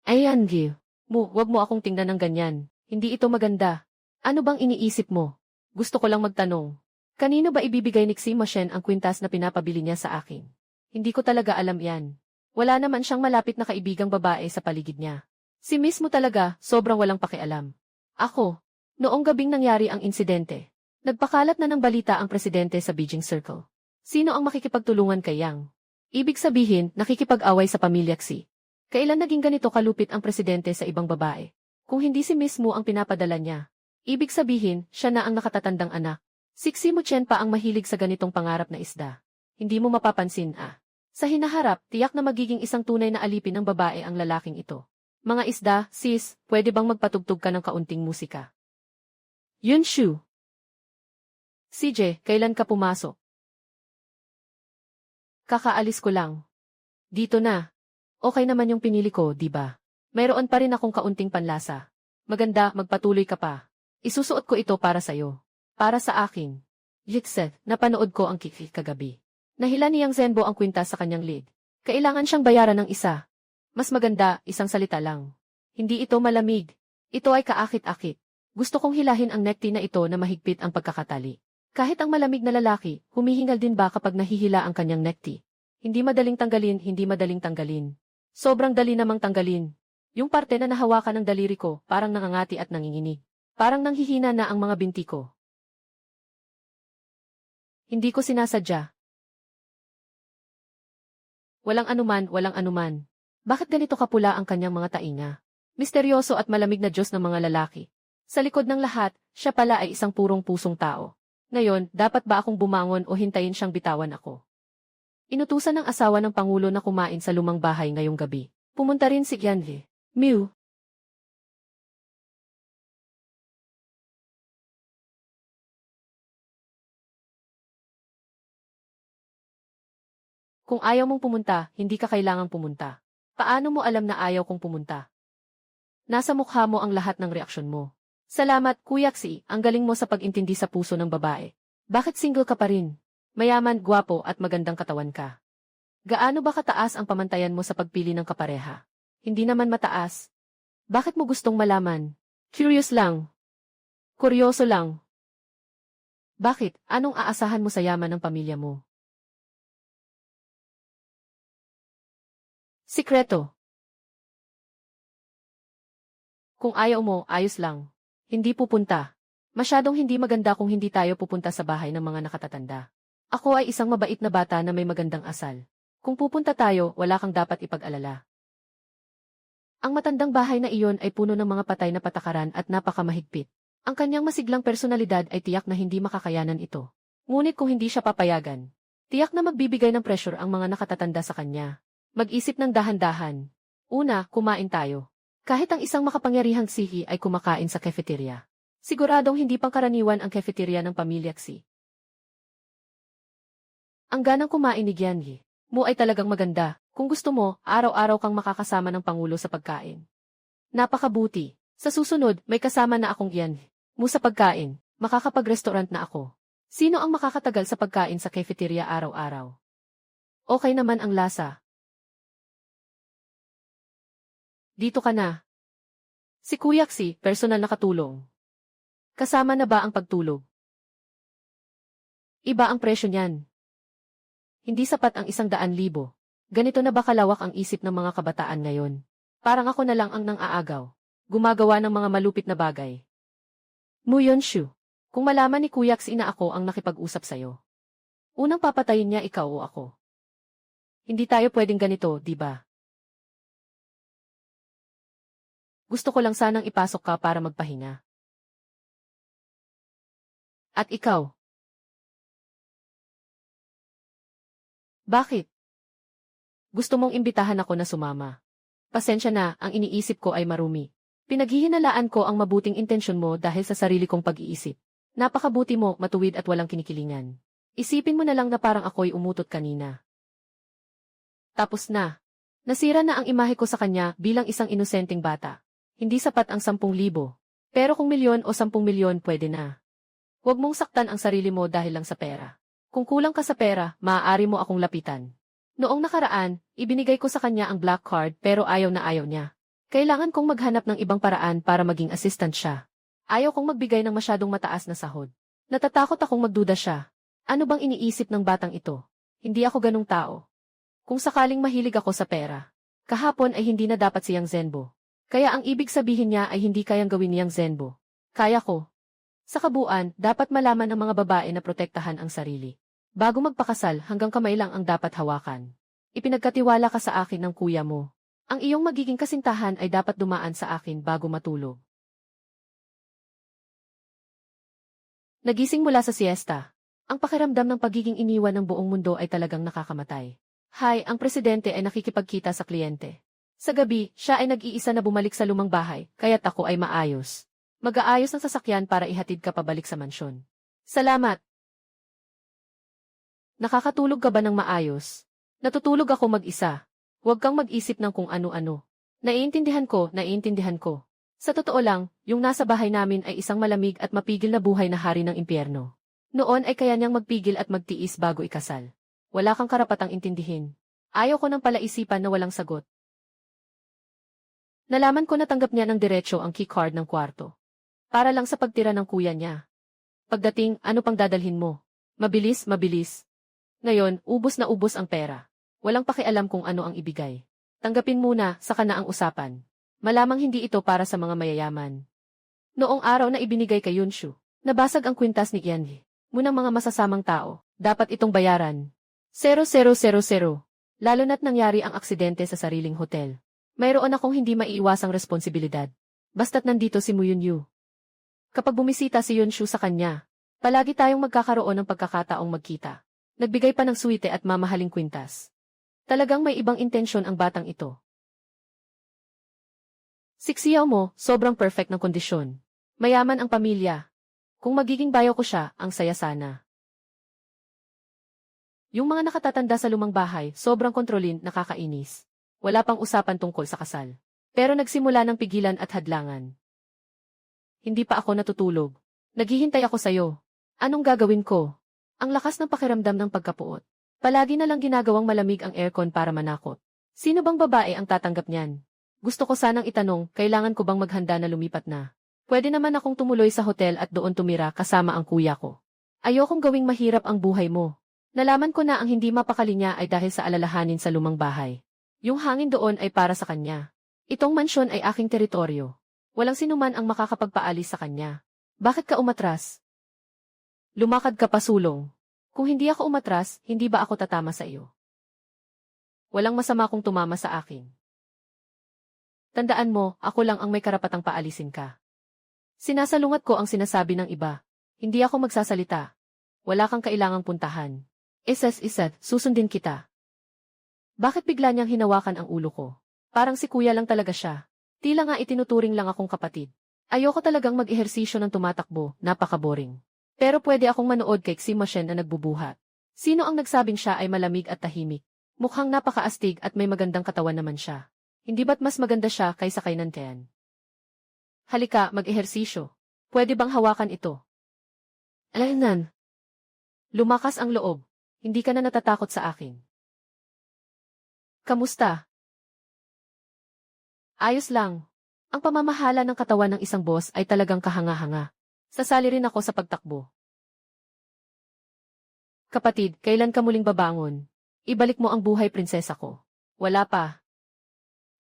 Ayan, Gil. Wag mo akong tingnan ng ganyan. Hindi ito maganda. Ano bang iniisip mo? Gusto ko lang magtanong. Kanino ba ibibigay ni Xi Mochen ang kwintas na pinapabili niya sa akin? Hindi ko talaga alam yan. Wala naman siyang malapit na kaibigang babae sa paligid niya. Si Miss mo talaga, sobrang walang pakialam. Ako, noong gabing nangyari ang insidente, nagpakalat na ng balita ang presidente sa Beijing Circle. Sino ang makikipagtulungan kay Yang? Ibig sabihin, nakikipag-away sa pamilya Xi. Kailan naging ganito kalupit ang presidente sa ibang babae? Kung hindi si Miss Mo ang pinapadala niya. Ibig sabihin, siya na ang nakatatandang anak. Si Xi Mochen pa ang mahilig sa ganitong pangarap na isda. Hindi mo mapapansin Sa hinaharap, tiyak na magiging isang tunay na alipin ng babae ang lalaking ito. Mga isda, sis, pwede bang magpatugtog ka ng kaunting musika? Yunshu. CJ, kailan ka pumasok? Kakaalis ko lang. Dito na. Okay naman yung pinili ko, di ba? Mayroon pa rin akong kaunting panlasa. Maganda, magpatuloy ka pa. Isusuot ko ito para sa'yo. Para sa akin. Yixet, napanood ko ang kiki kagabi. Nahila niyang Zenbo ang kwintas sa kanyang lead. Kailangan siyang bayaran ng isa. Mas maganda, isang salita lang. Hindi ito malamig. Ito ay kaakit-akit. Gusto kong hilahin ang necktie na ito na mahigpit ang pagkakatali. Kahit ang malamig na lalaki, humihingal din ba kapag nahihila ang kanyang necktie? Hindi madaling tanggalin. Sobrang dali namang tanggalin. Yung parte na nahawakan ng daliri ko, parang nangangati at nanginginig. Parang nanghihina na ang mga binti ko. Hindi ko sinasadya. Walang anuman, walang anuman. Bakit ganito kapula ang kanyang mga tainga? Misteryoso at malamig na Diyos ng mga lalaki. Sa likod ng lahat, siya pala ay isang purong pusong tao. Ngayon, dapat ba akong bumangon o hintayin siyang bitawan ako? Inutusan ng asawa ng Pangulo na kumain sa lumang bahay ngayong gabi. Pumunta rin si Yanli. Mew. Kung ayaw mong pumunta, hindi ka kailangang pumunta. Paano mo alam na ayaw kong pumunta? Nasa mukha mo ang lahat ng reaksyon mo. Salamat, Kuya Xi, ang galing mo sa pag-intindi sa puso ng babae. Bakit single ka pa rin? Mayaman, gwapo at magandang katawan ka. Gaano ba kataas ang pamantayan mo sa pagpili ng kapareha? Hindi naman mataas. Bakit mo gustong malaman? Curious lang. Kuryoso lang. Bakit? Anong aasahan mo sa yaman ng pamilya mo? Sikreto. Kung ayaw mo, ayos lang. Hindi pupunta. Masyadong hindi maganda kung hindi tayo pupunta sa bahay ng mga nakatatanda. Ako ay isang mabait na bata na may magandang asal. Kung pupunta tayo, wala kang dapat ipag-alala. Ang matandang bahay na iyon ay puno ng mga patay na patakaran at napakamahigpit. Ang kanyang masiglang personalidad ay tiyak na hindi makakayanan ito. Ngunit kung hindi siya papayagan, tiyak na magbibigay ng pressure ang mga nakatatanda sa kanya. Mag-isip ng dahan-dahan. Una, kumain tayo. Kahit ang isang makapangyarihang sihi ay kumakain sa cafeteria. Siguradong hindi pangkaraniwan ang cafeteria ng pamilya Xi. Ang ganang kumain ni Gianyi mo ay talagang maganda. Kung gusto mo, araw-araw kang makakasama ng Pangulo sa pagkain. Napakabuti. Sa susunod, may kasama na akong Gianyi mo sa pagkain. Makakapag-restaurant na ako. Sino ang makakatagal sa pagkain sa cafeteria araw-araw? Okay naman ang lasa. Dito ka na. Si Kuya Xi, personal na katulong. Kasama na ba ang pagtulog? Iba ang presyo niyan. Hindi sapat ang 100,000. Ganito na ba kalawak ang isip ng mga kabataan ngayon? Parang ako na lang ang nang-aagaw. Gumagawa ng mga malupit na bagay. Mu Yonshu, kung malaman ni Kuya Xi na ako ang nakipag-usap sa'yo. Unang papatayin niya ikaw o ako. Hindi tayo pwedeng ganito, di ba? Gusto ko lang sanang ipasok ka para magpahinga. At ikaw? Bakit? Gusto mong imbitahan ako na sumama. Pasensya na, ang iniisip ko ay marumi. Pinaghihinalaan ko ang mabuting intensyon mo dahil sa sarili kong pag-iisip. Napakabuti mo, matuwid at walang kinikilingan. Isipin mo na lang na parang ako'y umutot kanina. Tapos na. Nasira na ang imahe ko sa kanya bilang isang inosenteng bata. Hindi sapat ang 10,000. Pero kung milyon o 10 milyon pwede na. Huwag mong saktan ang sarili mo dahil lang sa pera. Kung kulang ka sa pera, maaari mo akong lapitan. Noong nakaraan, ibinigay ko sa kanya ang black card pero ayaw na ayaw niya. Kailangan kong maghanap ng ibang paraan para maging assistant siya. Ayaw kong magbigay ng masyadong mataas na sahod. Natatakot akong magduda siya. Ano bang iniisip ng batang ito? Hindi ako ganung tao. Kung sakaling mahilig ako sa pera, kahapon ay hindi na dapat siyang Zenbo. Kaya ang ibig sabihin niya ay hindi kayang gawin niyang Zenbo. Kaya ko. Sa kabuuan, dapat malaman ng mga babae na protektahan ang sarili. Bago magpakasal, hanggang kamay lang ang dapat hawakan. Ipinagkatiwala ka sa akin ng kuya mo. Ang iyong magiging kasintahan ay dapat dumaan sa akin bago matulog. Nagising mula sa siesta. Ang pakiramdam ng pagiging iniwan ng buong mundo ay talagang nakakamatay. Hay, ang presidente ay nakikipagkita sa kliyente. Sa gabi, siya ay nag-iisa na bumalik sa lumang bahay, kaya't ako ay maayos. Mag-aayos ng sasakyan para ihatid ka pabalik sa mansyon. Salamat! Nakakatulog ka ba ng maayos? Natutulog ako mag-isa. Huwag kang mag-isip ng kung ano-ano. Naiintindihan ko. Sa totoo lang, yung nasa bahay namin ay isang malamig at mapigil na buhay na hari ng impyerno. Noon ay kaya niyang magpigil at magtiis bago ikasal. Wala kang karapatang intindihin. Ayaw ko nang palaisipan na walang sagot. Nalaman ko na tanggap niya ng diretso ang keycard ng kwarto. Para lang sa pagtira ng kuya niya. Pagdating, ano pang dadalhin mo? Mabilis. Ngayon, ubos na ubos ang pera. Walang pakialam kung ano ang ibigay. Tanggapin muna, saka na ang usapan. Malamang hindi ito para sa mga mayayaman. Noong araw na ibinigay kay Yunshu, nabasag ang kwintas ni Yanhi. Munang mga masasamang tao, dapat itong bayaran. 0000. Lalo na't nangyari ang aksidente sa sariling hotel. Mayroon akong hindi maiiwasang responsibilidad. Basta't nandito si Muyunyu. Kapag bumisita si Yunshu sa kanya, palagi tayong magkakaroon ng pagkakataong magkita. Nagbigay pa ng suwite at mamahaling kwintas. Talagang may ibang intensyon ang batang ito. Siksiyaw mo, sobrang perfect ng kondisyon. Mayaman ang pamilya. Kung magiging bayaw ko siya, ang saya sana. Yung mga nakatatanda sa lumang bahay, sobrang kontrolin, nakakainis. Wala pang usapan tungkol sa kasal. Pero nagsimula ng pigilan at hadlangan. Hindi pa ako natutulog. Naghihintay ako sa'yo. Anong gagawin ko? Ang lakas ng pakiramdam ng pagkapuot. Palagi na lang ginagawang malamig ang aircon para manakot. Sino bang babae ang tatanggap niyan? Gusto ko sanang itanong, kailangan ko bang maghanda na lumipat na? Pwede naman akong tumuloy sa hotel at doon tumira kasama ang kuya ko. Ayokong gawing mahirap ang buhay mo. Nalaman ko na ang hindi mapakali niya ay dahil sa alalahanin sa lumang bahay. Yung hangin doon ay para sa kanya. Itong mansyon ay aking teritoryo. Walang sinuman ang makakapagpaalis sa kanya. Bakit ka umatras? Lumakad ka pa, sulong. Kung hindi ako umatras, hindi ba ako tatama sa iyo? Walang masama kung tumama sa akin. Tandaan mo, ako lang ang may karapatang paalisin ka. Sinasalungat ko ang sinasabi ng iba. Hindi ako magsasalita. Wala kang kailangang puntahan. Isa't, susundin kita. Bakit bigla niyang hinawakan ang ulo ko? Parang si kuya lang talaga siya. Tila nga itinuturing lang akong kapatid. Ayoko talagang mag-ehersisyo ng tumatakbo, napaka-boring. Pero pwede akong manood kay Ximashen na nagbubuhat. Sino ang nagsabing siya ay malamig at tahimik? Mukhang napakaastig at may magandang katawan naman siya. Hindi ba't mas maganda siya kaysa kay Nantean? Halika, mag-ehersisyo. Pwede bang hawakan ito? Alaynan. Lumakas ang loob. Hindi ka na natatakot sa akin. Kamusta? Ayos lang. Ang pamamahala ng katawan ng isang boss ay talagang kahanga-hanga. Sasali rin ako sa pagtakbo. Kapatid, kailan ka muling babangon? Ibalik mo ang buhay prinsesa ko. Wala pa.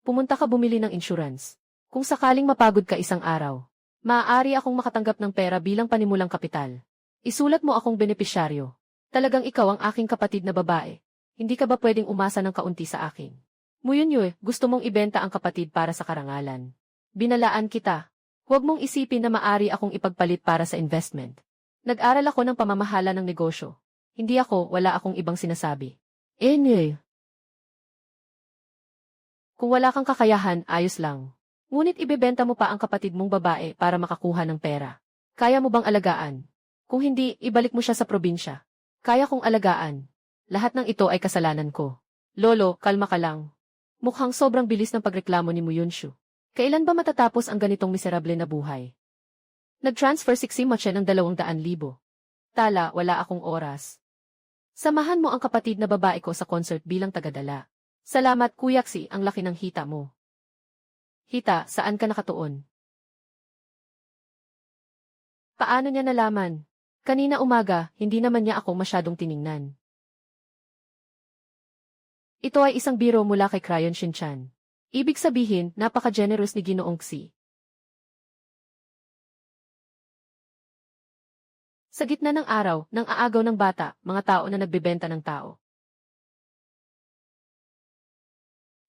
Pumunta ka bumili ng insurance. Kung sakaling mapagod ka isang araw, maaari akong makatanggap ng pera bilang panimulang kapital. Isulat mo akong benepisyaryo. Talagang ikaw ang aking kapatid na babae. Hindi ka ba pwedeng umasa ng kaunti sa akin? Muyunyoy, gusto mong ibenta ang kapatid para sa karangalan. Binalaan kita. Huwag mong isipin na maari akong ipagpalit para sa investment. Nag-aral ako ng pamamahala ng negosyo. Hindi ako, wala akong ibang sinasabi. Kung wala kang kakayahan, ayos lang. Ngunit ibebenta mo pa ang kapatid mong babae para makakuha ng pera. Kaya mo bang alagaan? Kung hindi, ibalik mo siya sa probinsya. Kaya kong alagaan. Lahat ng ito ay kasalanan ko. Lolo, kalma ka lang. Mukhang sobrang bilis ng pagreklamo ni Muyunshu. Kailan ba matatapos ang ganitong miserable na buhay? Nag-transfer si Ximachen ng 200,000. Tala, wala akong oras. Samahan mo ang kapatid na babae ko sa concert bilang tagadala. Salamat, Kuya Xi, ang laki ng hita mo. Hita, saan ka nakatuon? Paano niya nalaman? Kanina umaga, hindi naman niya ako masyadong tiningnan. Ito ay isang biro mula kay Crayon Shinchan. Ibig sabihin, napaka-generous ni Ginoong Xi. Sa gitna ng araw, nang aagaw ng bata, mga tao na nagbebenta ng tao.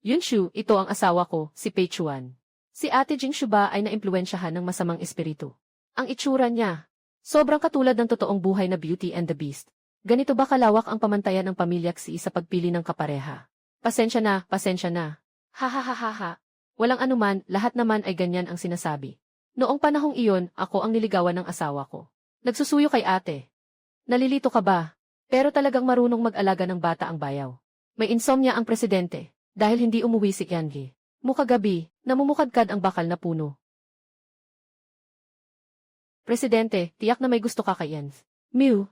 Yunshu, ito ang asawa ko, si Pei Chuan. Si Ate Jingshu ba ay naimpluwensyahan ng masamang espiritu? Ang itsura niya. Sobrang katulad ng totoong buhay na Beauty and the Beast. Ganito ba kalawak ang pamantayan ng pamilya Xi sa pagpili ng kapareha? Pasensya na, pasensya na. Ha. Walang anuman, lahat naman ay ganyan ang sinasabi. Noong panahong iyon, ako ang niligawan ng asawa ko. Nagsusuyo kay ate. Nalilito ka ba? Pero talagang marunong mag-alaga ng bata ang bayaw. May insomnia ang presidente, dahil hindi umuwi si Yangi. Mukagabi, namumukadkad ang bakal na puno. Presidente, tiyak na may gusto ka kay Jens. Mew.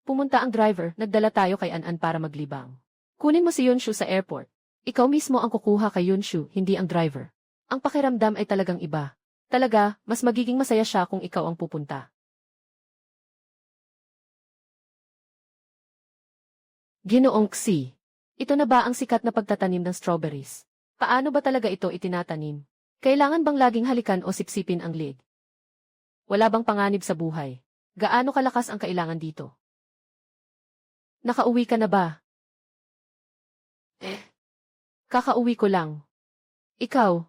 Pumunta ang driver, nagdala tayo kay An-an para maglibang. Kunin mo si Yunshu sa airport. Ikaw mismo ang kukuha kay Yunshu, hindi ang driver. Ang pakiramdam ay talagang iba. Talaga, mas magiging masaya siya kung ikaw ang pupunta. Ginoong Xi. Ito na ba ang sikat na pagtatanim ng strawberries? Paano ba talaga ito itinatanim? Kailangan bang laging halikan o sipsipin ang leg? Wala bang panganib sa buhay? Gaano kalakas ang kailangan dito? Nakauwi ka na ba? Kakauwi ko lang. Ikaw?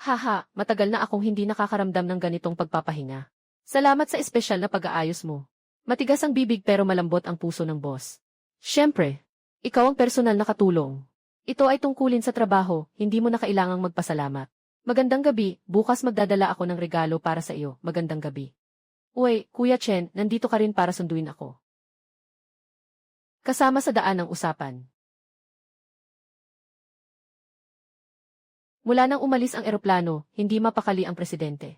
Haha, matagal na akong hindi nakakaramdam ng ganitong pagpapahinga. Salamat sa espesyal na pag-aayos mo. Matigas ang bibig pero malambot ang puso ng boss. Siyempre, ikaw ang personal na katulong. Ito ay tungkulin sa trabaho, hindi mo na kailangang magpasalamat. Magandang gabi, bukas magdadala ako ng regalo para sa iyo. Magandang gabi. Uy, Kuya Chen, nandito ka rin para sunduin ako. Kasama sa daan ng usapan. Mula nang umalis ang eroplano, hindi mapakali ang presidente.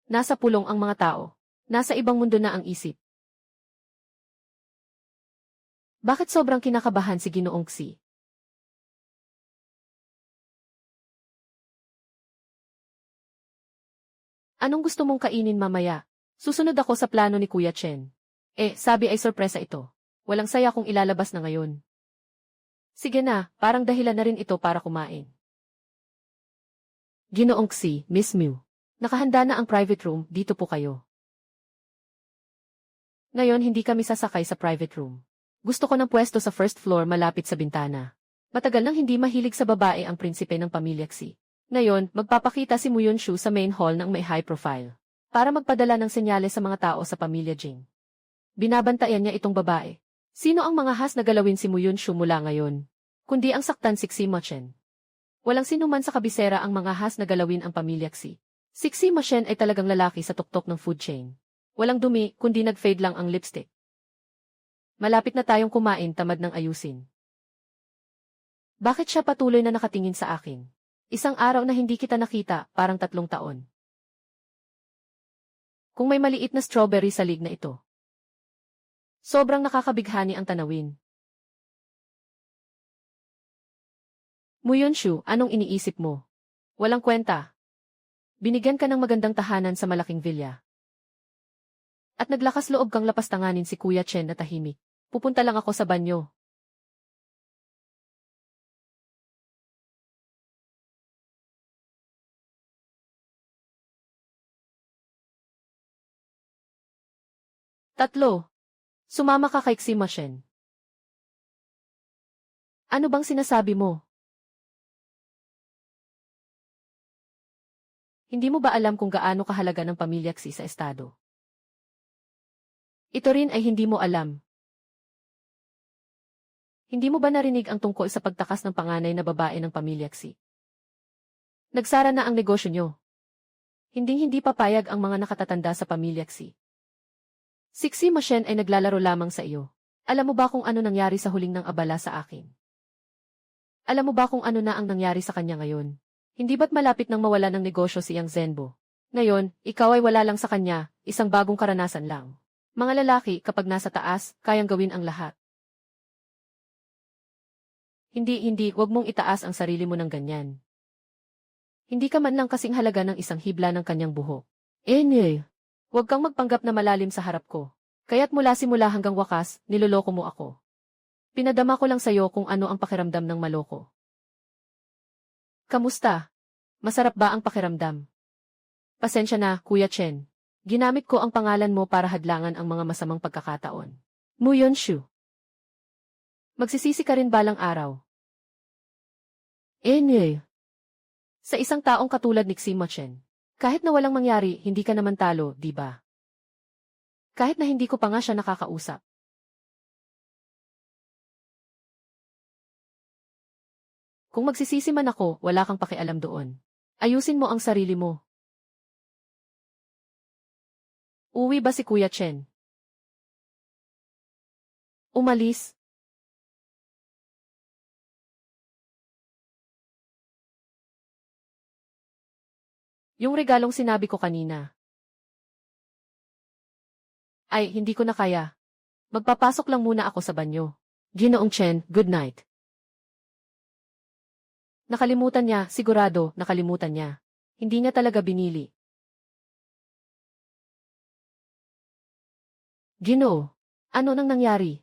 Nasa pulong ang mga tao. Nasa ibang mundo na ang isip. Bakit sobrang kinakabahan si Ginoong Xi? Anong gusto mong kainin mamaya? Susunod ako sa plano ni Kuya Chen. Sabi ay sorpresa ito. Walang saya kung ilalabas na ngayon. Sige na, parang dahilan na rin ito para kumain. Ginoong Xi, Miss Mew. Nakahanda na ang private room, dito po kayo. Ngayon hindi kami sasakay sa private room. Gusto ko ng pwesto sa first floor malapit sa bintana. Matagal nang hindi mahilig sa babae ang prinsipe ng pamilya Xi. Ngayon, magpapakita si Muyon Shu sa main hall ng may high profile. Para magpadala ng senyales sa mga tao sa pamilya Jing. Binabantayan niya itong babae. Sino ang mga has na galawin si Muyon Shu mula ngayon? Kundi ang saktan si Xi Mochen. Walang sinuman sa kabisera ang mga has na galawin ang pamilya Xi. Si Xi Mochen ay talagang lalaki sa tuktok ng food chain. Walang dumi, kundi nag-fade lang ang lipstick. Malapit na tayong kumain, tamad ng ayusin. Bakit siya patuloy na nakatingin sa akin? Isang araw na hindi kita nakita, parang 3 taon. Kung may maliit na strawberry sa lig na ito. Sobrang nakakabighani ang tanawin. Muyon Shu, anong iniisip mo? Walang kwenta. Binigyan ka ng magandang tahanan sa malaking villa. At naglakas loob kang lapastanganin si Kuya Chen na tahimik. Pupunta lang ako sa banyo. Tatlo. Sumama ka kay Xi Mochen. Ano bang sinasabi mo? Hindi mo ba alam kung gaano kahalaga ng pamilya Xi sa estado? Ito rin ay hindi mo alam. Hindi mo ba narinig ang tungkol sa pagtakas ng panganay na babae ng pamilya Xi? Nagsara na ang negosyo nyo. Hinding-hindi papayag ang mga nakatatanda sa pamilya Xi. Si Xi Mochen ay naglalaro lamang sa iyo. Alam mo ba kung ano nangyari sa huling ng abala sa akin? Alam mo ba kung ano na ang nangyari sa kanya ngayon? Hindi ba't malapit nang mawala ng negosyo si Yang Zhenbo? Ngayon, ikaw ay wala lang sa kanya, isang bagong karanasan lang. Mga lalaki kapag nasa taas, kayang gawin ang lahat. Hindi, wag mong itaas ang sarili mo ng ganyan. Hindi ka man lang kasing halaga ng isang hibla ng kanyang buhok. Huwag kang magpanggap na malalim sa harap ko. Kaya't mula simula hanggang wakas, niloloko mo ako. Pinadama ko lang sa'yo kung ano ang pakiramdam ng maloko. Kamusta? Masarap ba ang pakiramdam? Pasensya na, Kuya Chen. Ginamit ko ang pangalan mo para hadlangan ang mga masamang pagkakataon. Muyon Shu. Magsisisi ka rin balang araw. Sa isang taong katulad ni Xi Mochen, kahit na walang mangyari, hindi ka naman talo, di ba? Kahit na hindi ko pa nga siya nakakausap. Kung magsisisi man ako, wala kang pakialam doon. Ayusin mo ang sarili mo. Uwi ba si Kuya Chen? Umalis? Yung regalong sinabi ko kanina. Ay, hindi ko na kaya. Magpapasok lang muna ako sa banyo. Ginoong Chen, good night. Nakalimutan niya, sigurado, nakalimutan niya. Hindi niya talaga binili. Ginoo, ano nang nangyari?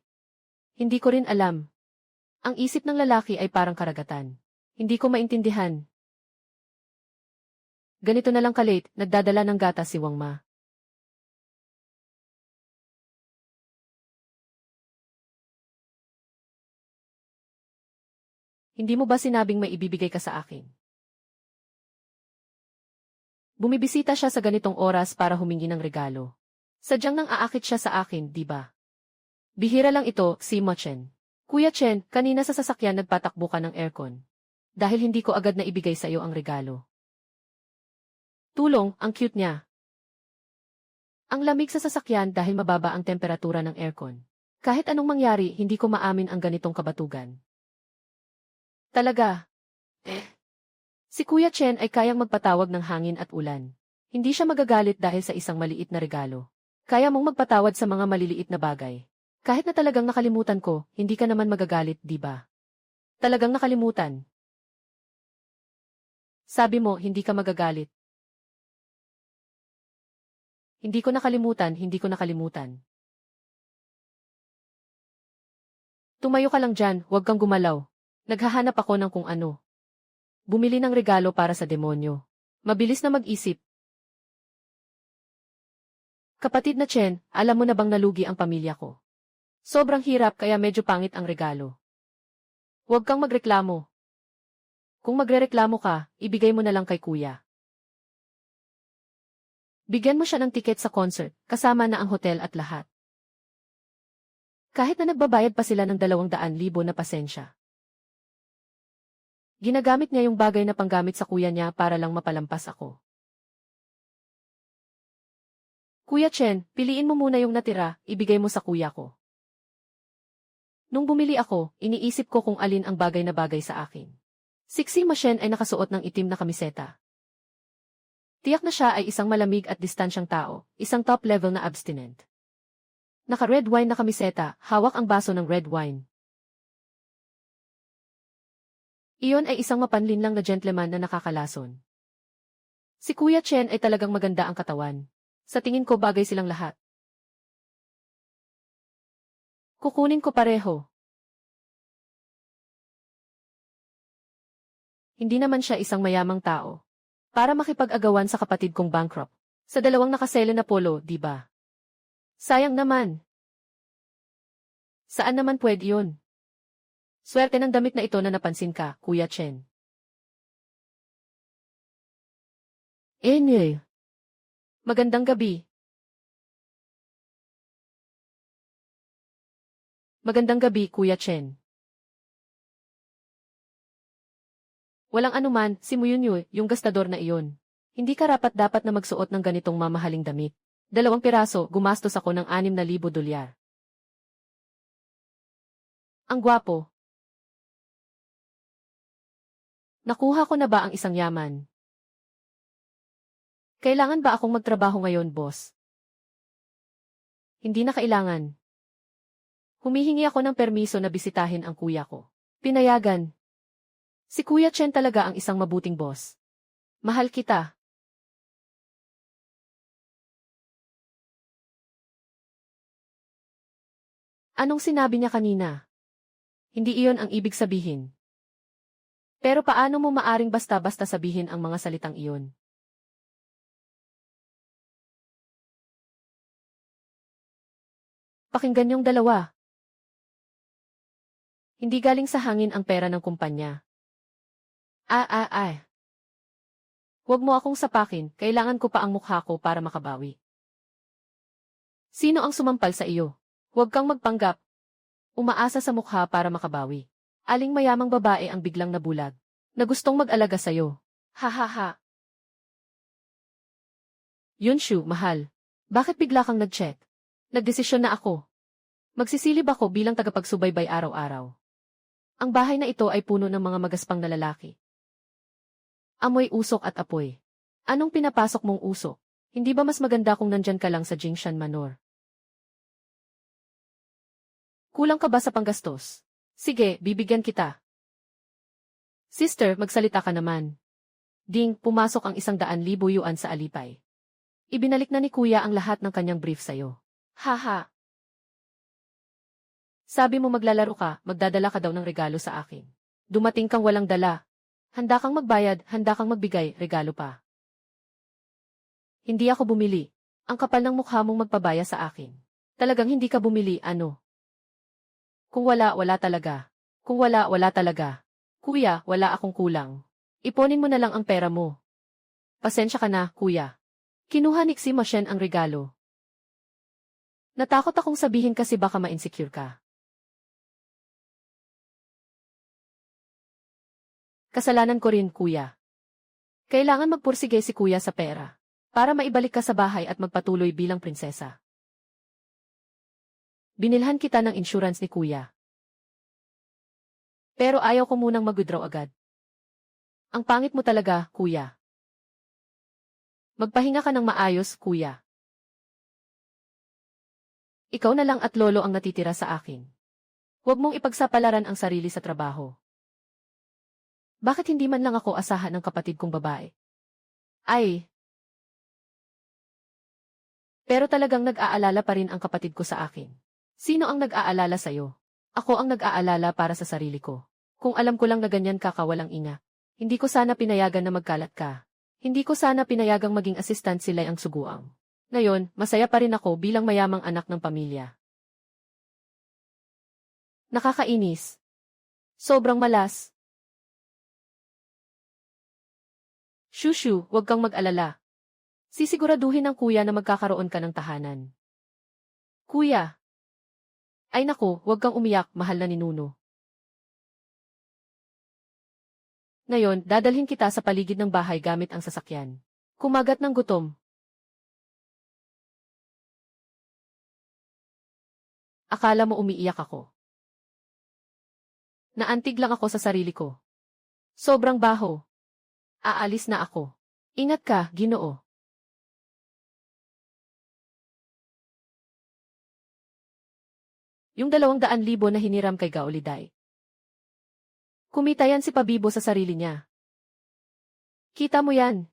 Hindi ko rin alam. Ang isip ng lalaki ay parang karagatan. Hindi ko maintindihan. Ganito na lang ka-late, nagdadala ng gatas si Wang Ma. Hindi mo ba sinabing may ibibigay ka sa akin? Bumibisita siya sa ganitong oras para humingi ng regalo. Sadyang nang aakit siya sa akin, di ba? Bihira lang ito, si Mo Chen. Kuya Chen, kanina sa sasakyan nagpatakbo ka ng aircon. Dahil hindi ko agad na ibigay sa iyo ang regalo. Tulong, ang cute niya. Ang lamig sa sasakyan dahil mababa ang temperatura ng aircon. Kahit anong mangyari, hindi ko maamin ang ganitong kabatugan. Talaga. Si Kuya Chen ay kayang magpatawag ng hangin at ulan. Hindi siya magagalit dahil sa isang maliit na regalo. Kaya mong magpatawad sa mga maliliit na bagay. Kahit na talagang nakalimutan ko, hindi ka naman magagalit, di ba? Talagang nakalimutan. Sabi mo, hindi ka magagalit. Hindi ko nakalimutan, hindi ko nakalimutan. Tumayo ka lang dyan, huwag kang gumalaw. Naghahanap ako ng kung ano. Bumili ng regalo para sa demonyo. Mabilis na mag-isip. Kapatid na Chen, alam mo na bang nalugi ang pamilya ko? Sobrang hirap kaya medyo pangit ang regalo. Huwag kang magreklamo. Kung magrereklamo ka, ibigay mo na lang kay kuya. Bigyan mo siya ng tiket sa concert, kasama na ang hotel at lahat. Kahit na nagbabayad pa sila ng 200,000 na pasensya. Ginagamit niya yung bagay na panggamit sa kuya niya para lang mapalampas ako. Kuya Chen, piliin mo muna yung natira, ibigay mo sa kuya ko. Nung bumili ako, iniisip ko kung alin ang bagay na bagay sa akin. Si Ma Shen ay nakasuot ng itim na kamiseta. Tiyak na siya ay isang malamig at distansyang tao, isang top-level na abstinent. Naka-red wine na kamiseta, hawak ang baso ng red wine. Iyon ay isang mapanlinlang na gentleman na nakakalason. Si Kuya Chen ay talagang maganda ang katawan. Sa tingin ko bagay silang lahat. Kukunin ko pareho. Hindi naman siya isang mayamang tao. Para makipag-agawan sa kapatid kong bankrupt. Sa dalawang nakasele na polo, di ba? Sayang naman. Saan naman pwede yun? Swerte ng damit na ito na napansin ka, Kuya Chen. Enye. Magandang gabi. Magandang gabi, Kuya Chen. Walang anuman, si Muyunyu, yung gastador na iyon. Hindi karapat-dapat na magsuot ng ganitong mamahaling damit. 2 piraso, gumastos ako ng 6,000 dolyar. Ang gwapo. Nakuha ko na ba ang isang yaman? Kailangan ba akong magtrabaho ngayon, boss? Hindi na kailangan. Humihingi ako ng permiso na bisitahin ang kuya ko. Pinayagan. Si Kuya Chen talaga ang isang mabuting boss. Mahal kita. Anong sinabi niya kanina? Hindi iyon ang ibig sabihin. Pero paano mo maaring basta-basta sabihin ang mga salitang iyon? Pakinggan yung dalawa. Hindi galing sa hangin ang pera ng kumpanya. Huwag mo akong sapakin, kailangan ko pa ang mukha ko para makabawi. Sino ang sumampal sa iyo? Huwag kang magpanggap. Umaasa sa mukha para makabawi. Aling mayamang babae ang biglang nabulag, na gustong mag-alaga sa'yo. Ha ha ha. Yunshu, mahal. Bakit bigla kang nag-check? Nagdesisyon na ako. Magsisilib ako bilang tagapagsubaybay araw-araw. Ang bahay na ito ay puno ng mga magaspang na lalaki. Amoy usok at apoy. Anong pinapasok mong usok? Hindi ba mas maganda kung nandyan ka lang sa Jingshan Manor? Kulang ka ba sa panggastos? Sige, bibigyan kita. Sister, magsalita ka naman. Ding, pumasok ang 100,000 yuan sa alipay. Ibinalik na ni kuya ang lahat ng kanyang brief sa'yo. Haha. Sabi mo maglalaro ka, magdadala ka daw ng regalo sa akin. Dumating kang walang dala. Handa kang magbayad, handa kang magbigay, regalo pa. Hindi ako bumili. Ang kapal ng mukha mong magpabaya sa akin. Talagang hindi ka bumili, ano? Kung wala, wala talaga. Kung wala, wala talaga. Kuya, wala akong kulang. Iponin mo na lang ang pera mo. Pasensya ka na, kuya. Kinuha ni Si Machine ang regalo. Natakot akong sabihin kasi baka ma-insecure ka. Kasalanan ko rin, kuya. Kailangan magpursige si kuya sa pera. Para maibalik ka sa bahay at magpatuloy bilang prinsesa. Binilhan kita ng insurance ni kuya. Pero ayaw ko munang mag-withdraw agad. Ang pangit mo talaga, kuya. Magpahinga ka ng maayos, kuya. Ikaw na lang at lolo ang natitira sa akin. Huwag mong ipagsapalaran ang sarili sa trabaho. Bakit hindi man lang ako asahan ng kapatid kong babae? Ay! Pero talagang nag-aalala pa rin ang kapatid ko sa akin. Sino ang nag-aalala sa'yo? Ako ang nag-aalala para sa sarili ko. Kung alam ko lang na ganyan ka kawalang ina, hindi ko sana pinayagan na magkalat ka. Hindi ko sana pinayagang maging assistant sila ang suguang. Ngayon, masaya pa rin ako bilang mayamang anak ng pamilya. Nakakainis. Sobrang malas. Shushu, huwag kang mag-alala. Sisiguraduhin ng kuya na magkakaroon ka ng tahanan. Kuya. Ay naku, huwag kang umiyak, mahal na ni Nuno. Ngayon, dadalhin kita sa paligid ng bahay gamit ang sasakyan. Kumagat ng gutom. Akala mo umiiyak ako. Naantig lang ako sa sarili ko. Sobrang baho. Aalis na ako. Ingat ka, Ginoo. Yung 200,000 na hiniram kay Gaoliday. Kumita yan si Pabibo sa sarili niya. Kita mo yan.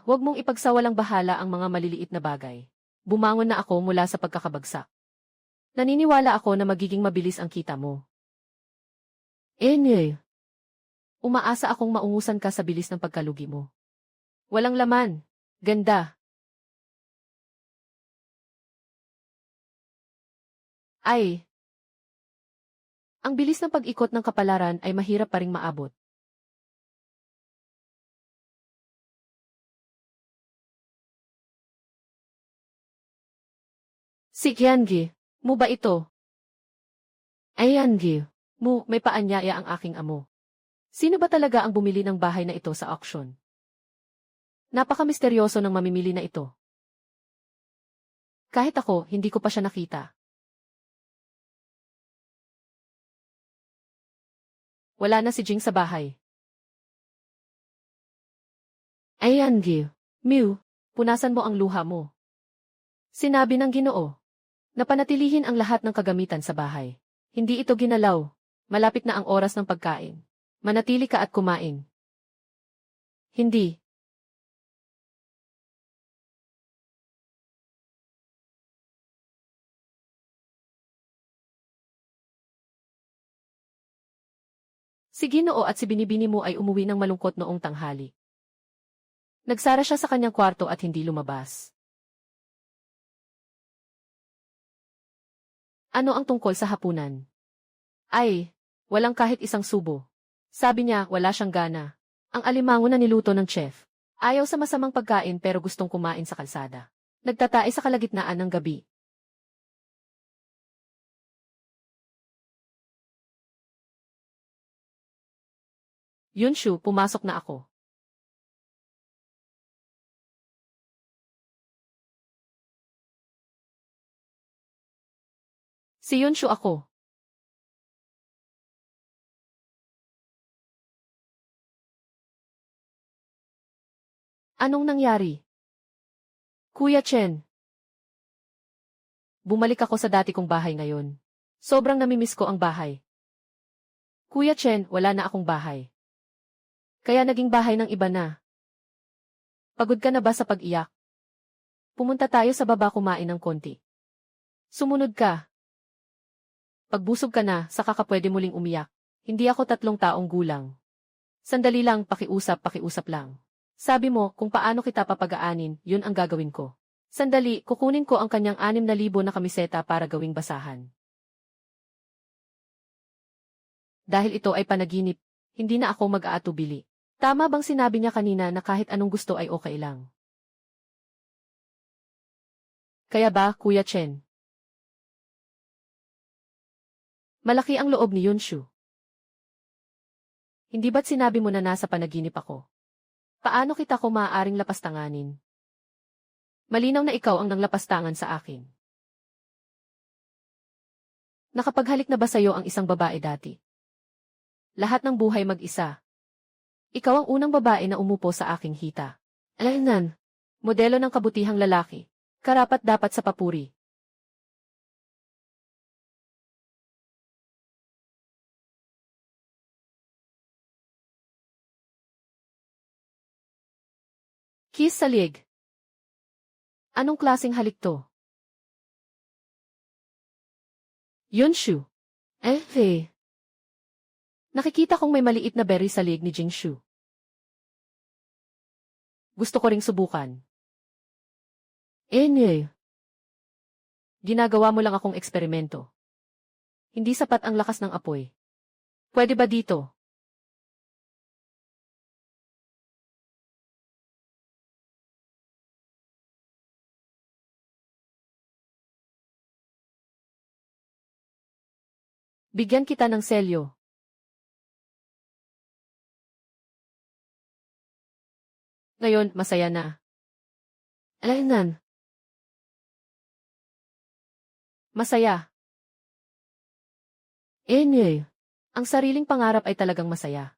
Huwag mong ipagsawalang bahala ang mga maliliit na bagay. Bumangon na ako mula sa pagkakabagsak. Naniniwala ako na magiging mabilis ang kita mo. Umaasa akong maungusan ka sa bilis ng pagkalugi mo. Walang laman. Ganda. Ay. Ang bilis ng pag-ikot ng kapalaran ay mahirap pa ring maabot. Si Kiangi, mo ba ito? Ayangi, mo, may paanyaya ang aking amo. Sino ba talaga ang bumili ng bahay na ito sa auction? Napaka-misteryoso ng mamimili na ito. Kahit ako, hindi ko pa siya nakita. Wala na si Jing sa bahay. Ayangi, Mew, punasan mo ang luha mo. Sinabi ng Ginoo. Napanatilihin ang lahat ng kagamitan sa bahay. Hindi ito ginalaw. Malapit na ang oras ng pagkain. Manatili ka at kumain. Hindi. Si Ginoo at si Binibini mo ay umuwi ng malungkot noong tanghali. Nagsara siya sa kanyang kwarto at hindi lumabas. Ano ang tungkol sa hapunan? Ay, walang kahit isang subo. Sabi niya, wala siyang gana. Ang alimango na niluto ng chef. Ayaw sa masamang pagkain pero gustong kumain sa kalsada. Nagtatae sa kalagitnaan ng gabi. Yunshu, pumasok na ako. Si Yunshu ako. Anong nangyari? Kuya Chen. Bumalik ako sa dati kong bahay ngayon. Sobrang namimiss ko ang bahay. Kuya Chen, wala na akong bahay. Kaya naging bahay ng iba na. Pagod ka na ba sa pag-iyak? Pumunta tayo sa baba kumain ng konti. Sumunod ka. Pagbusog ka na, saka ka pwede muling umiyak. Hindi ako 3 taong gulang. Sandali lang, pakiusap lang. Sabi mo, kung paano kita papagaanin, yun ang gagawin ko. Sandali, kukunin ko ang kanyang 6,000 na kamiseta para gawing basahan. Dahil ito ay panaginip, hindi na ako mag-aatubili. Tama bang sinabi niya kanina na kahit anong gusto ay okay lang? Kaya ba, Kuya Chen? Malaki ang loob ni Yunshu. Hindi ba't sinabi mo na nasa panaginip ako? Paano kita ko maaaring lapastanganin? Malinaw na ikaw ang nanglapastangan sa akin. Nakapaghalik na ba sa'yo ang isang babae dati? Lahat ng buhay mag-isa. Ikaw ang unang babae na umupo sa aking hita. Alaynan, modelo ng kabutihang lalaki. Karapat dapat sa papuri. Kiss sa liig. Anong klaseng halik to? Yunshu. Nakikita kong may maliit na berry sa liig ni Jingshu. Gusto ko ring subukan. Ginagawa mo lang akong eksperimento. Hindi sapat ang lakas ng apoy. Pwede ba dito? Bigyan kita ng selyo. Ngayon, masaya na. Alaynan. Masaya. Ang sariling pangarap ay talagang masaya.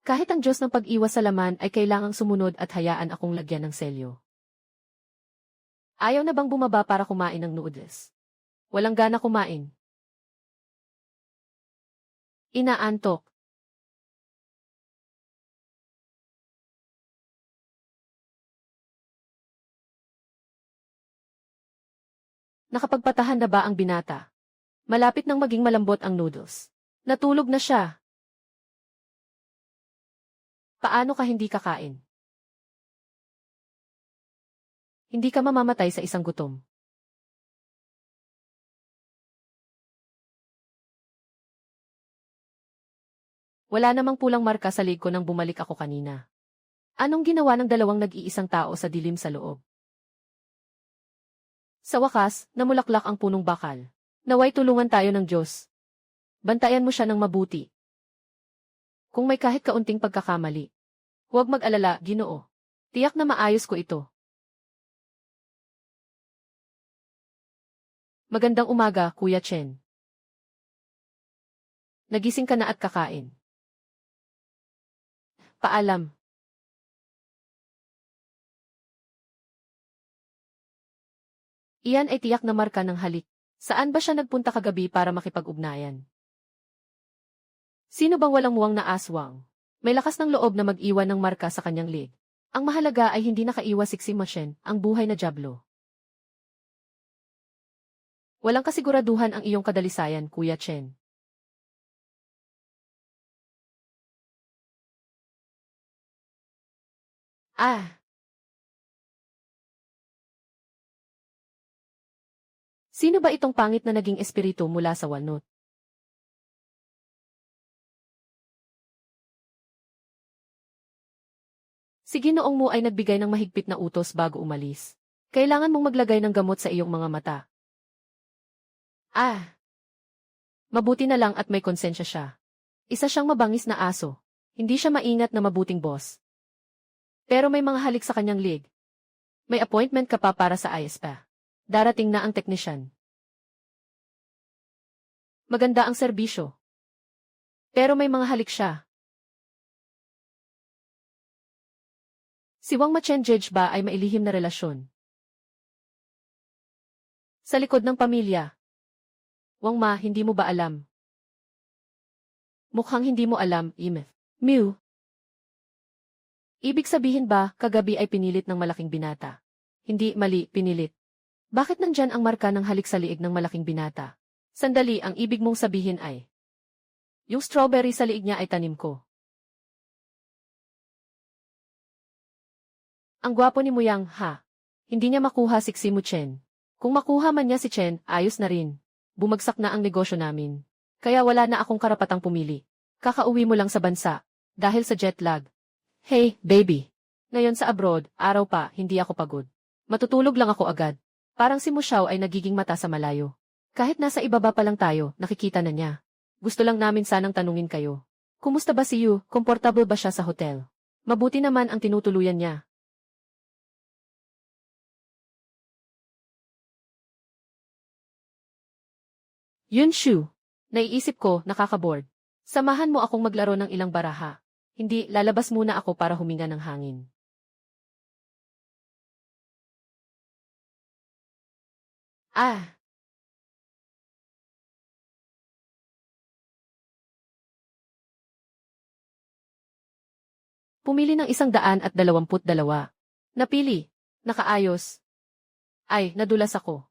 Kahit ang Diyos ng pag-iwas sa laman ay kailangang sumunod at hayaan akong lagyan ng selyo. Ayaw na bang bumaba para kumain ng noodles? Walang gana kumain. Inaantok. Nakapagpatahan na ba ang binata? Malapit nang maging malambot ang noodles. Natulog na siya. Paano ka hindi kakain? Hindi ka mamamatay sa isang gutom. Wala namang pulang marka sa leg ko nang bumalik ako kanina. Anong ginawa ng dalawang nag-iisang tao sa dilim sa loob? Sa wakas, namulaklak ang punong bakal. Naway tulungan tayo ng Diyos. Bantayan mo siya ng mabuti. Kung may kahit kaunting pagkakamali, huwag mag-alala, Ginoo. Tiyak na maayos ko ito. Magandang umaga, Kuya Chen. Nagising ka na at kakain. Paalam. Iyan ay tiyak na marka ng halik. Saan ba siya nagpunta kagabi para makipag-ugnayan? Sino bang walang muwang na aswang? May lakas ng loob na mag-iwan ng marka sa kanyang leg. Ang mahalaga ay hindi nakaiwas si Shen, ang buhay na dyablo. Walang kasiguraduhan ang iyong kadalisayan, Kuya Chen. Sino ba itong pangit na naging espiritu mula sa walnut? Si Ginoong mo ay nagbigay ng mahigpit na utos bago umalis. Kailangan mong maglagay ng gamot sa iyong mga mata. Mabuti na lang at may konsensya siya. Isa siyang mabangis na aso. Hindi siya maingat na mabuting boss. Pero may mga halik sa kanyang leg. May appointment ka pa para sa ISPA. Darating na ang teknisyan. Maganda ang serbisyo. Pero may mga halik siya. Si Wang Machenjej ba ay mailihim na relasyon? Sa likod ng pamilya. Wang Ma, hindi mo ba alam? Mukhang hindi mo alam, Imeth. Mew. Ibig sabihin ba, kagabi ay pinilit ng malaking binata? Hindi, mali, pinilit. Bakit nandyan ang marka ng halik sa liig ng malaking binata? Sandali, ang ibig mong sabihin ay, yung strawberry sa liig niya ay tanim ko. Ang gwapo ni Muyang, ha? Hindi niya makuha si Mu Chen. Kung makuha man niya si Chen, ayos na rin. Bumagsak na ang negosyo namin. Kaya wala na akong karapatang pumili. Kakauwi mo lang sa bansa. Dahil sa jet lag. Hey, baby. Ngayon sa abroad, araw pa, hindi ako pagod. Matutulog lang ako agad. Parang si Mu Xiao ay nagiging mata sa malayo. Kahit nasa ibaba pa lang tayo, nakikita na niya. Gusto lang namin sanang tanungin kayo. Kumusta ba si Yu? Komportable ba siya sa hotel? Mabuti naman ang tinutuluyan niya. Yun Shu. Naiisip ko, nakakaboard. Samahan mo akong maglaro ng ilang baraha. Hindi, lalabas muna ako para huminga ng hangin. Ah, pumili ng 122. Napili. Nakaayos. Ay, nadulas ako.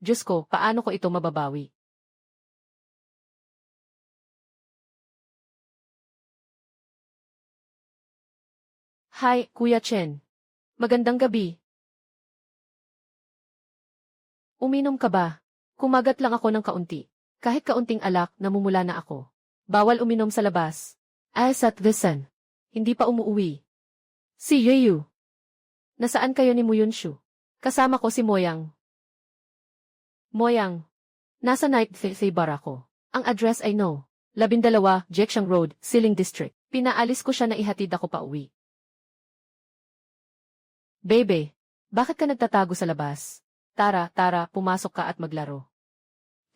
Diyos ko, paano ko ito mababawi? Hi, Kuya Chen. Magandang gabi. Uminom ka ba? Kumagat lang ako ng kaunti. Kahit kaunting alak, namumula na ako. Bawal uminom sa labas. As at Visan. Hindi pa umuuwi. Si Yeyu. Nasaan kayo ni Muyunshu? Kasama ko si Moyang. Moyang. Nasa Night Cafe Bar ako. Ang address ay no. 12, Jeksang Road, Siling District. Pinaalis ko siya na ihatid ako pa uwi. Bebe, bakit ka nagtatago sa labas? Tara, pumasok ka at maglaro.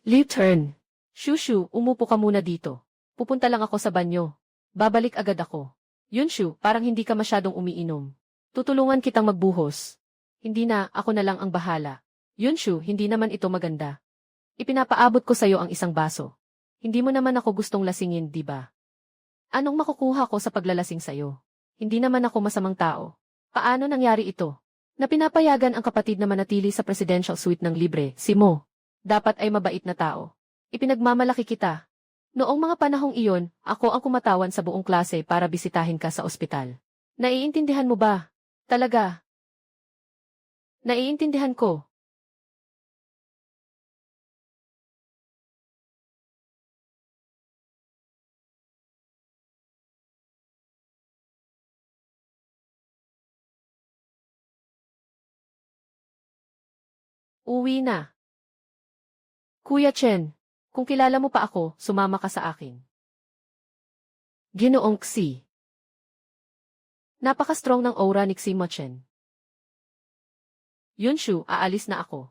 Liu turn. Shushu, umupo ka muna dito. Pupunta lang ako sa banyo. Babalik agad ako. Yunshu, parang hindi ka masyadong umiinom. Tutulungan kitang magbuhos. Hindi na, ako na lang ang bahala. Yunshu, hindi naman ito maganda. Ipinapaabot ko sa'yo ang isang baso. Hindi mo naman ako gustong lasingin, di ba? Anong makukuha ko sa paglalasing sa'yo? Hindi naman ako masamang tao. Paano nangyari ito? Na pinapayagan ang kapatid na manatili sa presidential suite ng libre, si Mo. Dapat ay mabait na tao. Ipinagmamalaki kita. Noong mga panahong iyon, ako ang kumatawan sa buong klase para bisitahin ka sa ospital. Naiintindihan mo ba? Talaga? Naiintindihan ko. Uwi na. Kuya Chen, kung kilala mo pa ako, sumama ka sa akin. Ginoong Xi. Napaka-strong ng aura ni Xi Mo Chen. Yunshu, aalis na ako.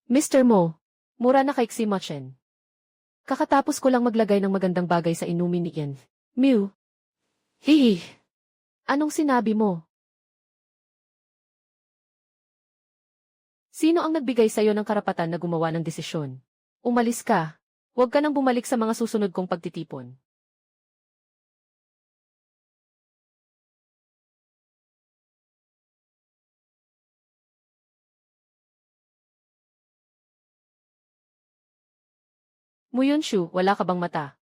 Mr. Mo, mura na kay Xi Mo Chen. Kakatapos ko lang maglagay ng magandang bagay sa inumin ni Yen. Mew. Hihi. Anong sinabi mo? Sino ang nagbigay sa'yo ng karapatan na gumawa ng desisyon? Umalis ka. Huwag ka nang bumalik sa mga susunod kong pagtitipon. Muyunshu, wala ka bang mata?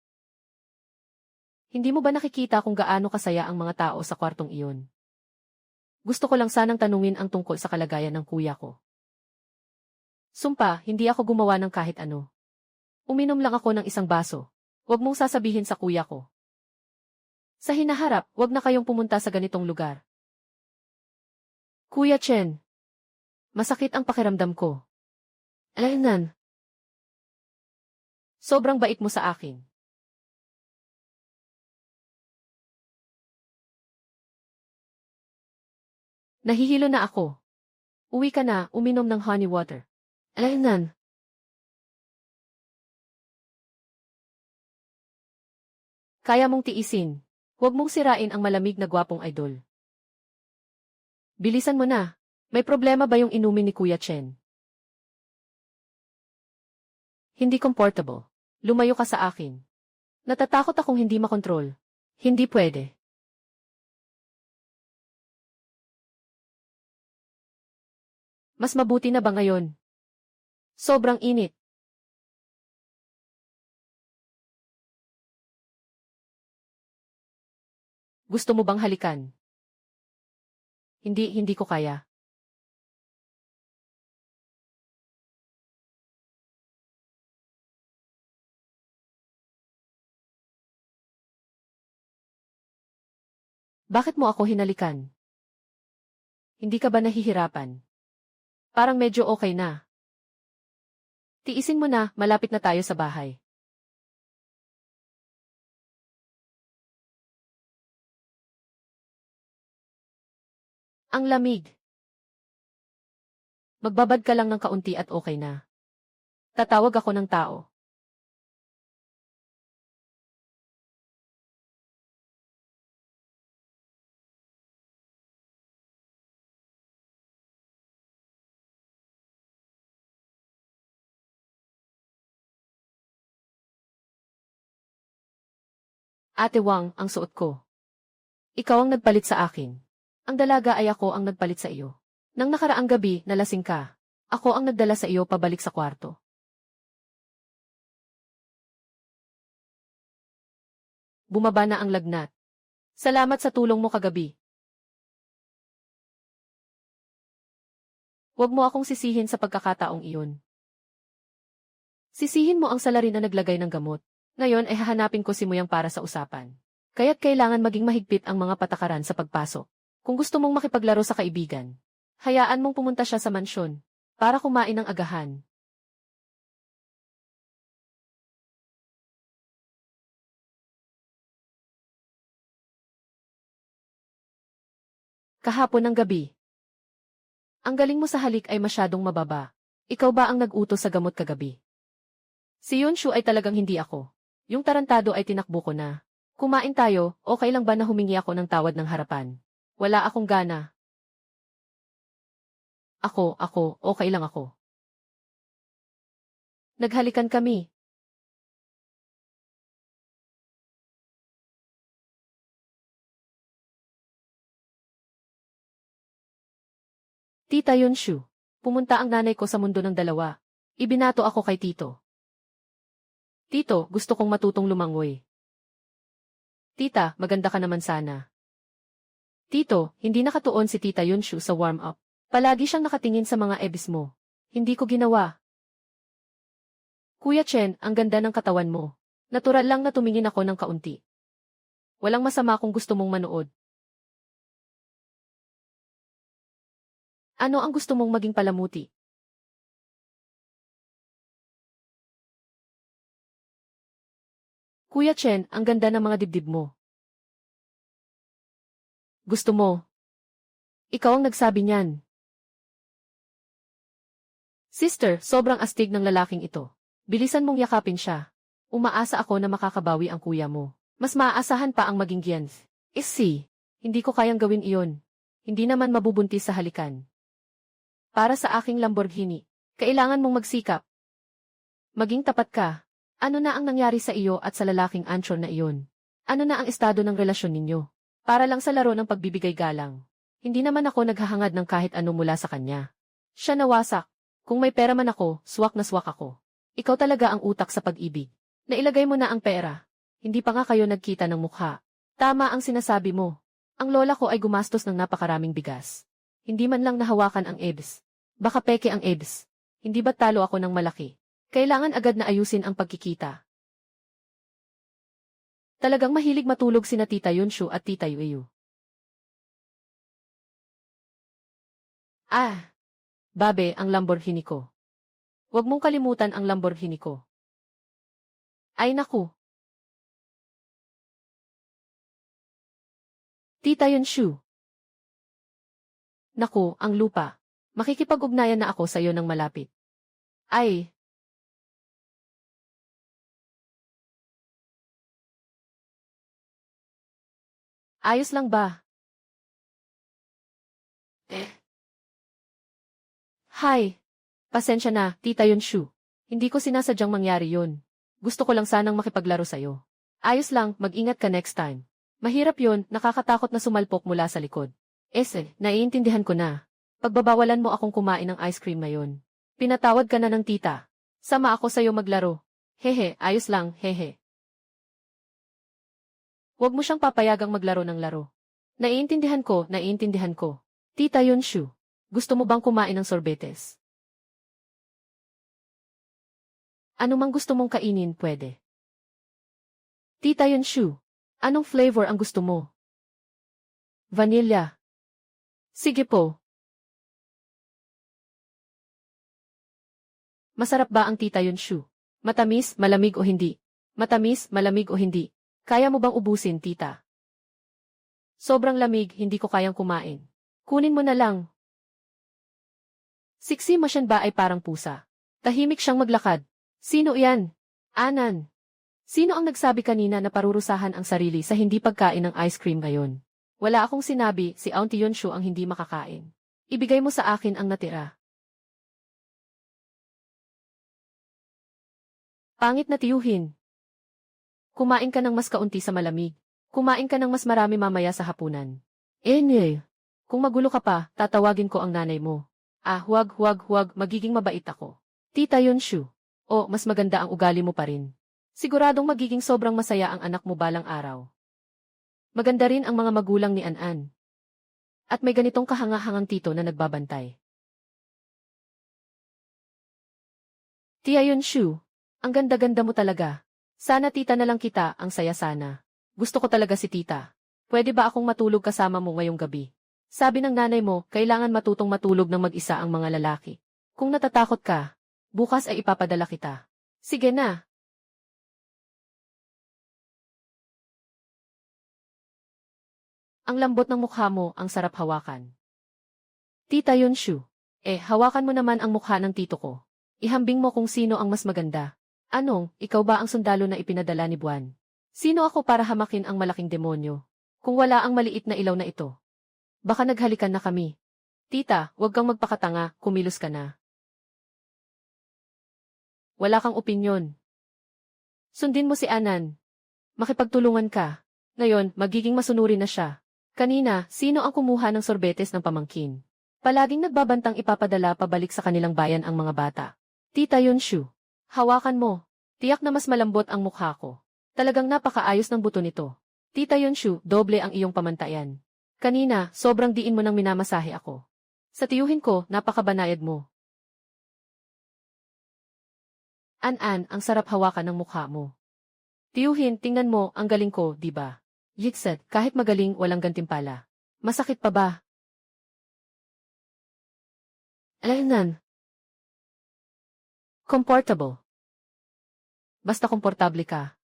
Hindi mo ba nakikita kung gaano kasaya ang mga tao sa kwartong iyon? Gusto ko lang sanang tanungin ang tungkol sa kalagayan ng kuya ko. Sumpa, hindi ako gumawa ng kahit ano. Uminom lang ako ng isang baso. Huwag mong sasabihin sa kuya ko. Sa hinaharap, huwag na kayong pumunta sa ganitong lugar. Kuya Chen. Masakit ang pakiramdam ko. Alainan. Sobrang bait mo sa akin. Nahihilo na ako. Uwi ka na, uminom ng honey water. Alainan. Kaya mong tiisin. Huwag mong sirain ang malamig na gwapong idol. Bilisan mo na. May problema ba yung inumin ni Kuya Chen? Hindi comfortable. Lumayo ka sa akin. Natatakot akong hindi makontrol. Hindi pwede. Mas mabuti na ba ngayon? Sobrang init. Gusto mo bang halikan? Hindi ko kaya. Bakit mo ako hinalikan? Hindi ka ba nahihirapan? Parang medyo okay na. Tiisin mo na, malapit na tayo sa bahay. Ang lamig. Magbabad ka lang ng kaunti at okay na. Tatawag ako ng tao. Ate Wang, ang suot ko. Ikaw ang nagpalit sa akin. Ang dalaga ay ako ang nagpalit sa iyo. Nang nakaraang gabi, nalasing ka. Ako ang nagdala sa iyo pabalik sa kwarto. Bumaba na ang lagnat. Salamat sa tulong mo kagabi. Huwag mo akong sisihin sa pagkakataong iyon. Sisihin mo ang salarin na naglagay ng gamot. Ngayon ay hahanapin ko si Muyang para sa usapan. Kaya't kailangan maging mahigpit ang mga patakaran sa pagpasok. Kung gusto mong makipaglaro sa kaibigan, hayaan mong pumunta siya sa mansyon para kumain ng agahan. Kahapon ng gabi. Ang galing mo sa halik ay masyadong mababa. Ikaw ba ang nag-utos sa gamot kagabi? Si Yunshu ay talagang hindi ako. Yung tarantado ay tinakbo ko na. Kumain tayo, okay lang ba na humingi ako ng tawad ng harapan? Wala akong gana. Ako, okay lang ako. Naghalikan kami. Tita Yunshu, pumunta ang nanay ko sa mundo ng dalawa. Ibinato ako kay Tito. Tito, gusto kong matutong lumangoy. Tita, maganda ka naman sana. Tito, hindi nakatuon si Tita Yunshu sa warm-up. Palagi siyang nakatingin sa mga ebis mo. Hindi ko ginawa. Kuya Chen, ang ganda ng katawan mo. Natural lang na tumingin ako ng kaunti. Walang masama kung gusto mong manood. Ano ang gusto mong maging palamuti? Kuya Chen, ang ganda ng mga dibdib mo. Gusto mo? Ikaw ang nagsabi niyan. Sister, sobrang astig ng lalaking ito. Bilisan mong yakapin siya. Umaasa ako na makakabawi ang kuya mo. Mas maaasahan pa ang maging gians. Hindi ko kayang gawin iyon. Hindi naman mabubuntis sa halikan. Para sa aking Lamborghini, kailangan mong magsikap. Maging tapat ka. Ano na ang nangyari sa iyo at sa lalaking Anchor na iyon? Ano na ang estado ng relasyon ninyo? Para lang sa laro ng pagbibigay galang. Hindi naman ako naghahangad ng kahit ano mula sa kanya. Siya nawasak. Kung may pera man ako, swak na swak ako. Ikaw talaga ang utak sa pag-ibig. Nailagay mo na ang pera. Hindi pa nga kayo nagkita ng mukha. Tama ang sinasabi mo. Ang lola ko ay gumastos ng napakaraming bigas. Hindi man lang nahawakan ang EBS. Baka peke ang EBS. Hindi ba talo ako ng malaki? Kailangan agad na ayusin ang pagkikita. Talagang mahilig matulog sina Tita Yunshu at Tita Yueyu. Babe, ang Lamborghini ko. Huwag mong kalimutan ang Lamborghini ko. Ay naku. Tita Yunshu. Naku, ang lupa. Makikipag-ugnayan na ako sa iyo ng malapit. Ay. Ayos lang ba? Hi. Pasensya na, Tita Yunshu. Hindi ko sinasadyang mangyari yun. Gusto ko lang sanang makipaglaro sa'yo. Ayos lang, mag-ingat ka next time. Mahirap yun, nakakatakot na sumalpok mula sa likod. Naiintindihan ko na. Pagbabawalan mo akong kumain ng ice cream ngayon. Pinatawad ka na ng tita. Sama ako sa'yo maglaro. Hehe, ayos lang, hehe. Huwag mo siyang papayagang maglaro ng laro. Naiintindihan ko, naiintindihan ko. Tita Yunshu, gusto mo bang kumain ng sorbetes? Ano mang gusto mong kainin, pwede. Tita Yunshu, anong flavor ang gusto mo? Vanilla. Sige po. Masarap ba ang Tita Yunshu? Matamis, malamig o hindi? Matamis, malamig o hindi? Kaya mo bang ubusin, tita? Sobrang lamig, hindi ko kayang kumain. Kunin mo na lang. Siksi Masyan ba ay parang pusa? Tahimik siyang maglakad. Sino iyan? Anan. Sino ang nagsabi kanina na parurusahan ang sarili sa hindi pagkain ng ice cream ngayon? Wala akong sinabi, si Auntie Yunshu ang hindi makakain. Ibigay mo sa akin ang natira. Pangit na tiyuhin. Kumain ka ng mas kaunti sa malamig. Kumain ka ng mas marami mamaya sa hapunan. Kung magulo ka pa, tatawagin ko ang nanay mo. Huwag, magiging mabait ako. Tita Yunshu. Mas maganda ang ugali mo pa rin. Siguradong magiging sobrang masaya ang anak mo balang araw. Maganda rin ang mga magulang ni An-an. At may ganitong kahanga-hangang tito na nagbabantay. Tia Yunshu. Ang ganda-ganda mo talaga. Sana tita na lang kita, ang saya sana. Gusto ko talaga si tita. Pwede ba akong matulog kasama mo ngayong gabi? Sabi ng nanay mo, kailangan matutong matulog ng mag-isa ang mga lalaki. Kung natatakot ka, bukas ay ipapadala kita. Sige na. Ang lambot ng mukha mo, ang sarap hawakan. Tita Yunshu. Hawakan mo naman ang mukha ng tito ko. Ihambing mo kung sino ang mas maganda. Anong, ikaw ba ang sundalo na ipinadala ni Buwan? Sino ako para hamakin ang malaking demonyo? Kung wala ang maliit na ilaw na ito. Baka naghalikan na kami. Tita, huwag kang magpakatanga, kumilos ka na. Wala kang opinyon. Sundin mo si Anan. Makipagtulungan ka. Ngayon, magiging masunurin na siya. Kanina, sino ang kumuha ng sorbetes ng pamangkin? Palaging nagbabantang ipapadala pabalik sa kanilang bayan ang mga bata. Tita Yunshu. Hawakan mo. Tiyak na mas malambot ang mukha ko. Talagang napakaayos ng buto nito. Tita Yunshu, doble ang iyong pamantayan. Kanina, sobrang diin mo nang minamasahe ako. Sa tiyuhin ko, napakabanayad mo. An-an, ang sarap hawakan ng mukha mo. Tiyuhin, tingnan mo, ang galing ko, di ba? Yikset, kahit magaling, walang gantimpala. Masakit pa ba? Alanan. Comfortable. Basta komportable ka.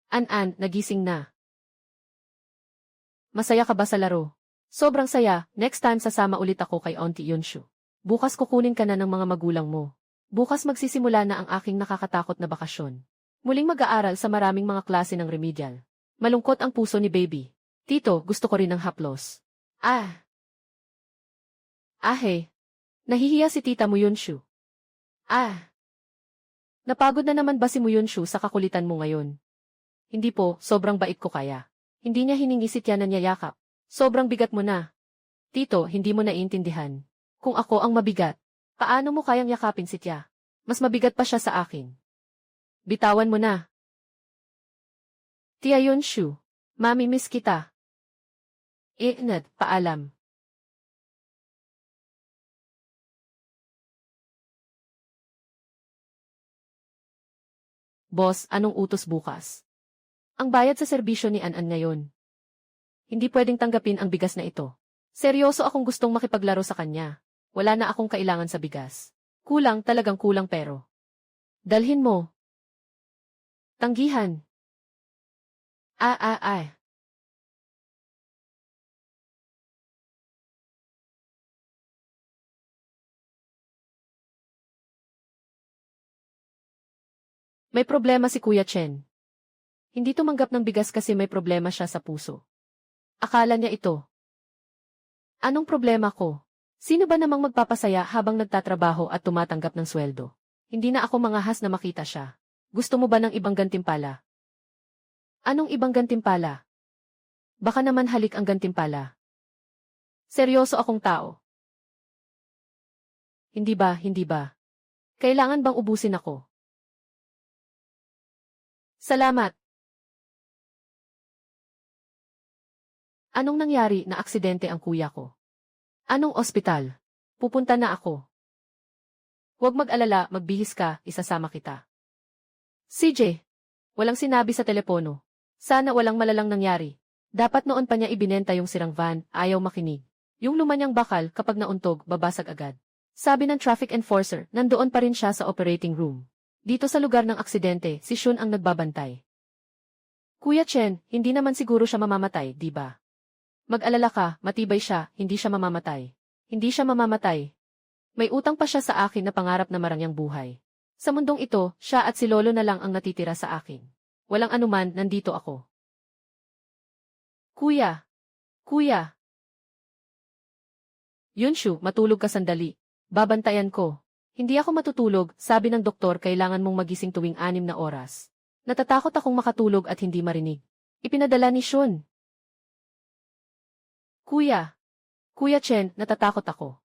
An-an, nagising na. Masaya ka ba sa laro? Sobrang saya, next time sasama ulit ako kay Auntie Yunshu. Bukas kukunin ka na ng mga magulang mo. Bukas magsisimula na ang aking nakakatakot na bakasyon. Muling mag-aaral sa maraming mga klase ng remedial. Malungkot ang puso ni baby. Tito, gusto ko rin ng haplos. Nahihiya si tita mo Yunshu. Napagod na naman ba si Muyunshu sa kakulitan mo ngayon? Hindi po, sobrang bait ko kaya. Hindi niya hiningi si Tia na niyayakap. Sobrang bigat mo na. Tito, hindi mo naiintindihan. Kung ako ang mabigat, paano mo kayang yakapin si Tia? Mas mabigat pa siya sa akin. Bitawan mo na. Tia Yunshu, mami-miss kita. Inad, paalam. Boss, anong utos bukas? Ang bayad sa serbisyo ni An-an ngayon. Hindi pwedeng tanggapin ang bigas na ito. Seryoso akong gustong makipaglaro sa kanya. Wala na akong kailangan sa bigas. Kulang, talagang kulang pero. Dalhin mo. Tanggihan. May problema si Kuya Chen. Hindi tumanggap ng bigas kasi may problema siya sa puso. Akala niya ito. Anong problema ko? Sino ba namang magpapasaya habang nagtatrabaho at tumatanggap ng sweldo? Hindi na ako mangahas na makita siya. Gusto mo ba ng ibang gantimpala? Anong ibang gantimpala? Baka naman halik ang gantimpala. Seryoso akong tao. Hindi ba, hindi ba? Kailangan bang ubusin ako? Salamat. Anong nangyari na aksidente ang kuya ko? Anong ospital? Pupunta na ako. Huwag mag-alala, magbihis ka, isasama kita. CJ, walang sinabi sa telepono. Sana walang malalang nangyari. Dapat noon pa niya ibinenta yung sirang van, ayaw makinig. Yung lumanyang bakal kapag nauntog, babasag agad. Sabi ng traffic enforcer, nandoon pa rin siya sa operating room. Dito sa lugar ng aksidente, si Shun ang nagbabantay. Kuya Chen, hindi naman siguro siya mamamatay, di ba? Mag-alala ka, matibay siya, hindi siya mamamatay. Hindi siya mamamatay. May utang pa siya sa akin na pangarap na marangyang buhay. Sa mundong ito, siya at si Lolo na lang ang natitira sa akin. Walang anuman, nandito ako. Kuya! Kuya! Yunshu, matulog ka sandali. Babantayan ko. Hindi ako matutulog, sabi ng doktor kailangan mong magising tuwing 6 na oras. Natatakot akong makatulog at hindi marinig. Ipinadala ni Shun. Kuya! Kuya Chen, natatakot ako.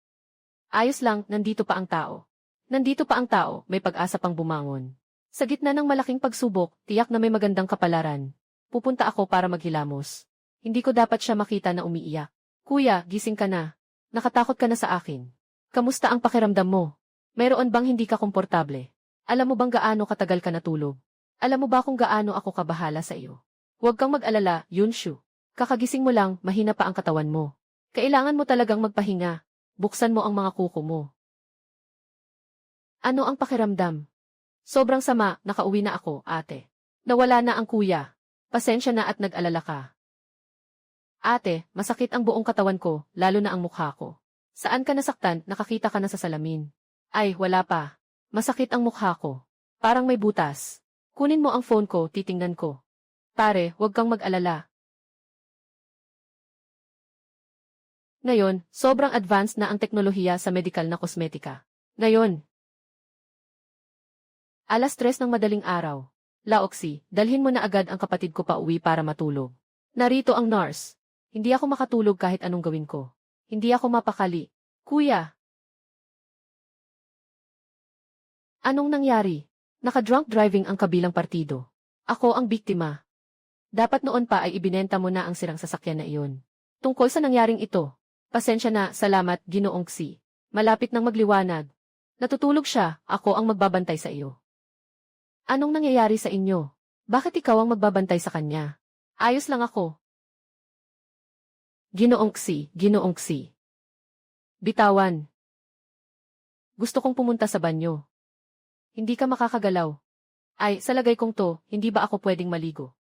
Ayos lang, nandito pa ang tao. Nandito pa ang tao, may pag-asa pang bumangon. Sa gitna ng malaking pagsubok, tiyak na may magandang kapalaran. Pupunta ako para maghilamos. Hindi ko dapat siya makita na umiiyak. Kuya, gising ka na. Nakatakot ka na sa akin. Kamusta ang pakiramdam mo? Mayroon bang hindi ka komportable? Alam mo bang gaano katagal ka natulog? Alam mo ba kung gaano ako kabahala sa iyo? Huwag kang mag-alala, Yunshu. Kakagising mo lang, mahina pa ang katawan mo. Kailangan mo talagang magpahinga. Buksan mo ang mga kuko mo. Ano ang pakiramdam? Sobrang sama, nakauwi na ako, ate. Nawala na ang kuya. Pasensya na at nag-alala ka. Ate, masakit ang buong katawan ko, lalo na ang mukha ko. Saan ka nasaktan, nakakita ka na sa salamin? Ay, wala pa. Masakit ang mukha ko. Parang may butas. Kunin mo ang phone ko, titingnan ko. Pare, huwag kang mag-alala. Ngayon, sobrang advanced na ang teknolohiya sa medikal na kosmetika. Ngayon, 3:00 ng madaling araw. Laoxy, dalhin mo na agad ang kapatid ko pa uwi para matulog. Narito ang nurse. Hindi ako makatulog kahit anong gawin ko. Hindi ako mapakali. Kuya! Anong nangyari? Naka-drunk driving ang kabilang partido. Ako ang biktima. Dapat noon pa ay ibinenta mo na ang sirang sasakyan na iyon. Tungkol sa nangyaring ito. Pasensya na, salamat, Ginoong Xi. Malapit nang magliwanag. Natutulog siya, ako ang magbabantay sa iyo. Anong nangyayari sa inyo? Bakit ikaw ang magbabantay sa kanya? Ayos lang ako. Ginoong Xi, Ginoong Xi. Bitawan. Gusto kong pumunta sa banyo. Hindi ka makakagalaw. Ay, sa lagay kong to, hindi ba ako pwedeng maligo?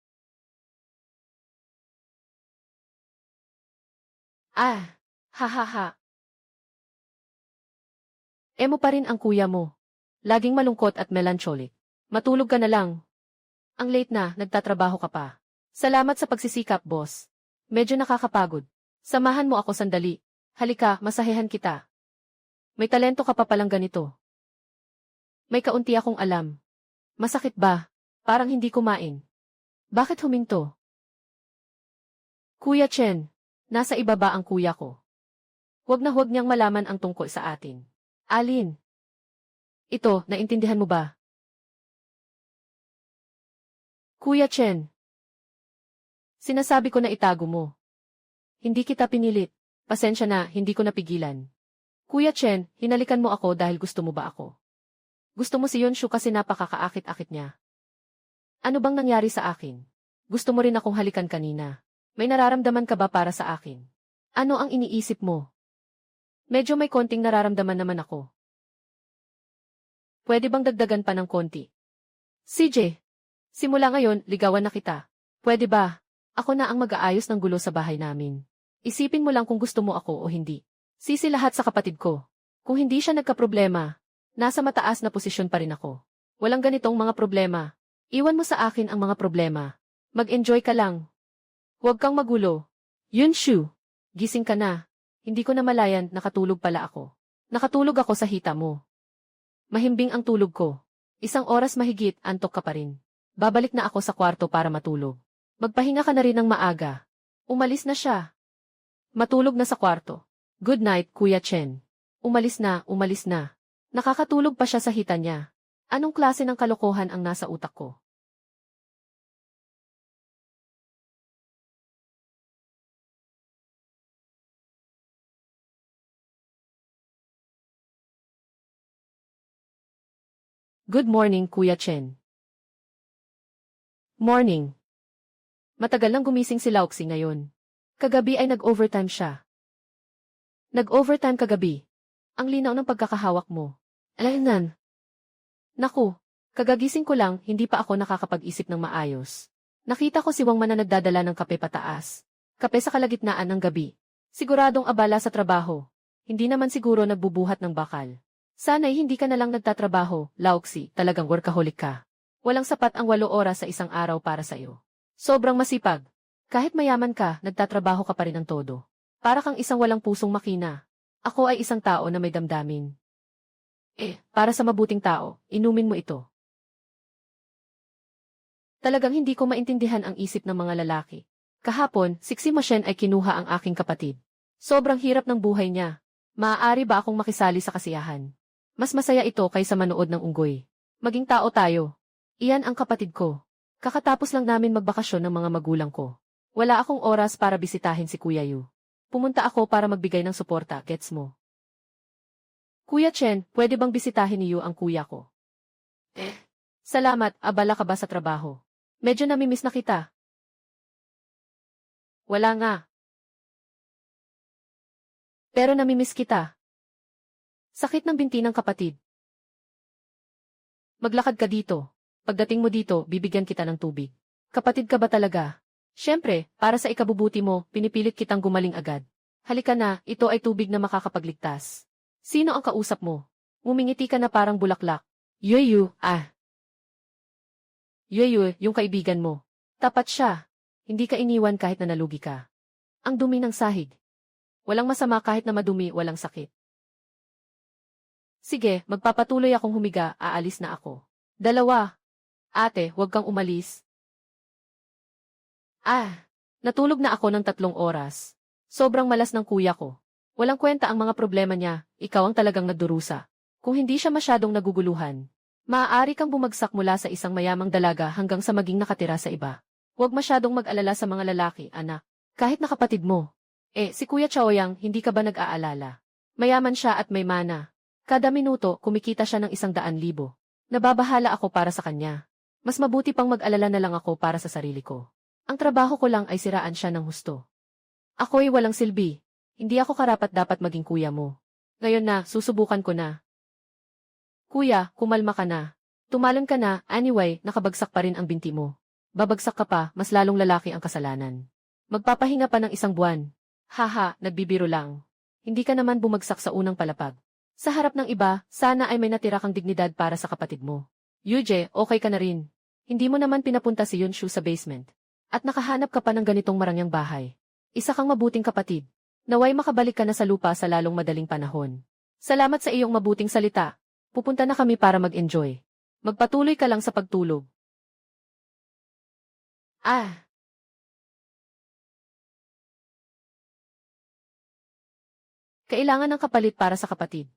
Ah, ha. Emo pa rin ang kuya mo. Laging malungkot at melancholic. Matulog ka na lang. Ang late na, nagtatrabaho ka pa. Salamat sa pagsisikap, boss. Medyo nakakapagod. Samahan mo ako sandali. Halika, masahehan kita. May talento ka pa palang ganito. May kaunti akong alam. Masakit ba? Parang hindi kumain. Bakit huminto? Kuya Chen, nasa ibaba ang kuya ko. Huwag na huwag niyang malaman ang tungkol sa atin. Alin? Ito, naintindihan mo ba? Kuya Chen. Sinasabi ko na itago mo. Hindi kita pinilit. Pasensya na, hindi ko napigilan. Kuya Chen, hinalikan mo ako dahil gusto mo ba ako? Gusto mo si Yunshu kasi napakakaakit-akit niya. Ano bang nangyari sa akin? Gusto mo rin akong halikan kanina. May nararamdaman ka ba para sa akin? Ano ang iniisip mo? Medyo may konting nararamdaman naman ako. Pwede bang dagdagan pa ng konti? CJ, simula ngayon, ligawan na kita. Pwede ba? Ako na ang mag-aayos ng gulo sa bahay namin. Isipin mo lang kung gusto mo ako o hindi. Sisi lahat sa kapatid ko. Kung hindi siya nagkaproblema, nasa mataas na posisyon pa rin ako. Walang ganitong mga problema. Iwan mo sa akin ang mga problema. Mag-enjoy ka lang. Huwag kang magulo. Yunshu, gising ka na. Hindi ko namalayan, nakatulog pala ako. Nakatulog ako sa hita mo. Mahimbing ang tulog ko. 1 oras mahigit, antok ka pa rin. Babalik na ako sa kwarto para matulog. Magpahinga ka na rin ng maaga. Umalis na siya. Matulog na sa kwarto. Good night, Kuya Chen. Umalis na, umalis na. Nakakatulog pa siya sa hita niya. Anong klase ng kalokohan ang nasa utak ko? Good morning, Kuya Chen. Morning. Matagal nang gumising si Lauxi ngayon. Kagabi ay nag-overtime siya. Nag-overtime kagabi. Ang linaw ng pagkakahawak mo. Alaynan. Naku, kagagising ko lang, hindi pa ako nakakapag-isip ng maayos. Nakita ko si Wang Man na nagdadala ng kape pataas. Kape sa kalagitnaan ng gabi. Siguradong abala sa trabaho. Hindi naman siguro nagbubuhat ng bakal. Sana'y hindi ka na lang nagtatrabaho, Lauxi, talagang workaholic ka. Walang sapat ang 8 oras sa isang araw para sa'yo. Sobrang masipag. Kahit mayaman ka, nagtatrabaho ka pa rin ng todo. Para kang isang walang pusong makina. Ako ay isang tao na may damdamin. Para sa mabuting tao, inumin mo ito. Talagang hindi ko maintindihan ang isip ng mga lalaki. Kahapon, si Xi Shen ay kinuha ang aking kapatid. Sobrang hirap ng buhay niya. Maaari ba akong makisali sa kasiyahan? Mas masaya ito kaysa manood ng unggoy. Maging tao tayo. Iyan ang kapatid ko. Kakatapos lang namin magbakasyon ng mga magulang ko. Wala akong oras para bisitahin si Kuya Yu. Pumunta ako para magbigay ng suporta, gets mo? Kuya Chen, pwede bang bisitahin niyo ang kuya ko? Salamat, abala ka ba sa trabaho? Medyo namimiss na kita. Wala nga. Pero namimiss kita. Sakit ng binti ng kapatid. Maglakad ka dito. Pagdating mo dito, bibigyan kita ng tubig. Kapatid ka ba talaga? Siyempre, para sa ikabubuti mo, pinipilit kitang gumaling agad. Halika na, ito ay tubig na makakapagligtas. Sino ang kausap mo? Ngumingiti ka na parang bulaklak. Yueyu, Yueyu, yung kaibigan mo. Tapat siya. Hindi ka iniwan kahit na nalugi ka. Ang dumi ng sahig. Walang masama kahit na madumi, walang sakit. Sige, magpapatuloy akong humiga, aalis na ako. 2. Ate, huwag kang umalis. Natulog na ako ng 3 oras. Sobrang malas ng kuya ko. Walang kwenta ang mga problema niya, ikaw ang talagang nagdurusa. Kung hindi siya masyadong naguguluhan, maaari kang bumagsak mula sa isang mayamang dalaga hanggang sa maging nakatira sa iba. Huwag masyadong mag-alala sa mga lalaki, anak. Kahit na kapatid mo. Si Kuya Chaoyang, hindi ka ba nag-aalala? Mayaman siya at may mana. Kada minuto, kumikita siya ng 100,000. Nababahala ako para sa kanya. Mas mabuti pang mag-alala na lang ako para sa sarili ko. Ang trabaho ko lang ay siraan siya ng husto. Ako'y walang silbi. Hindi ako karapat-dapat maging kuya mo. Ngayon na, susubukan ko na. Kuya, kumalma ka na. Tumalon ka na, anyway, nakabagsak pa rin ang binti mo. Babagsak ka pa, mas lalong lalaki ang kasalanan. Magpapahinga pa ng 1 buwan. Haha, nagbibiro lang. Hindi ka naman bumagsak sa unang palapag. Sa harap ng iba, sana ay may natira kang dignidad para sa kapatid mo. Yuje, okay ka na rin. Hindi mo naman pinapunta si Yunshu sa basement. At nakahanap ka pa ng ganitong marangyang bahay. Isa kang mabuting kapatid. Naway makabalik ka na sa lupa sa lalong madaling panahon. Salamat sa iyong mabuting salita. Pupunta na kami para mag-enjoy. Magpatuloy ka lang sa pagtulog. Kailangan ng kapalit para sa kapatid.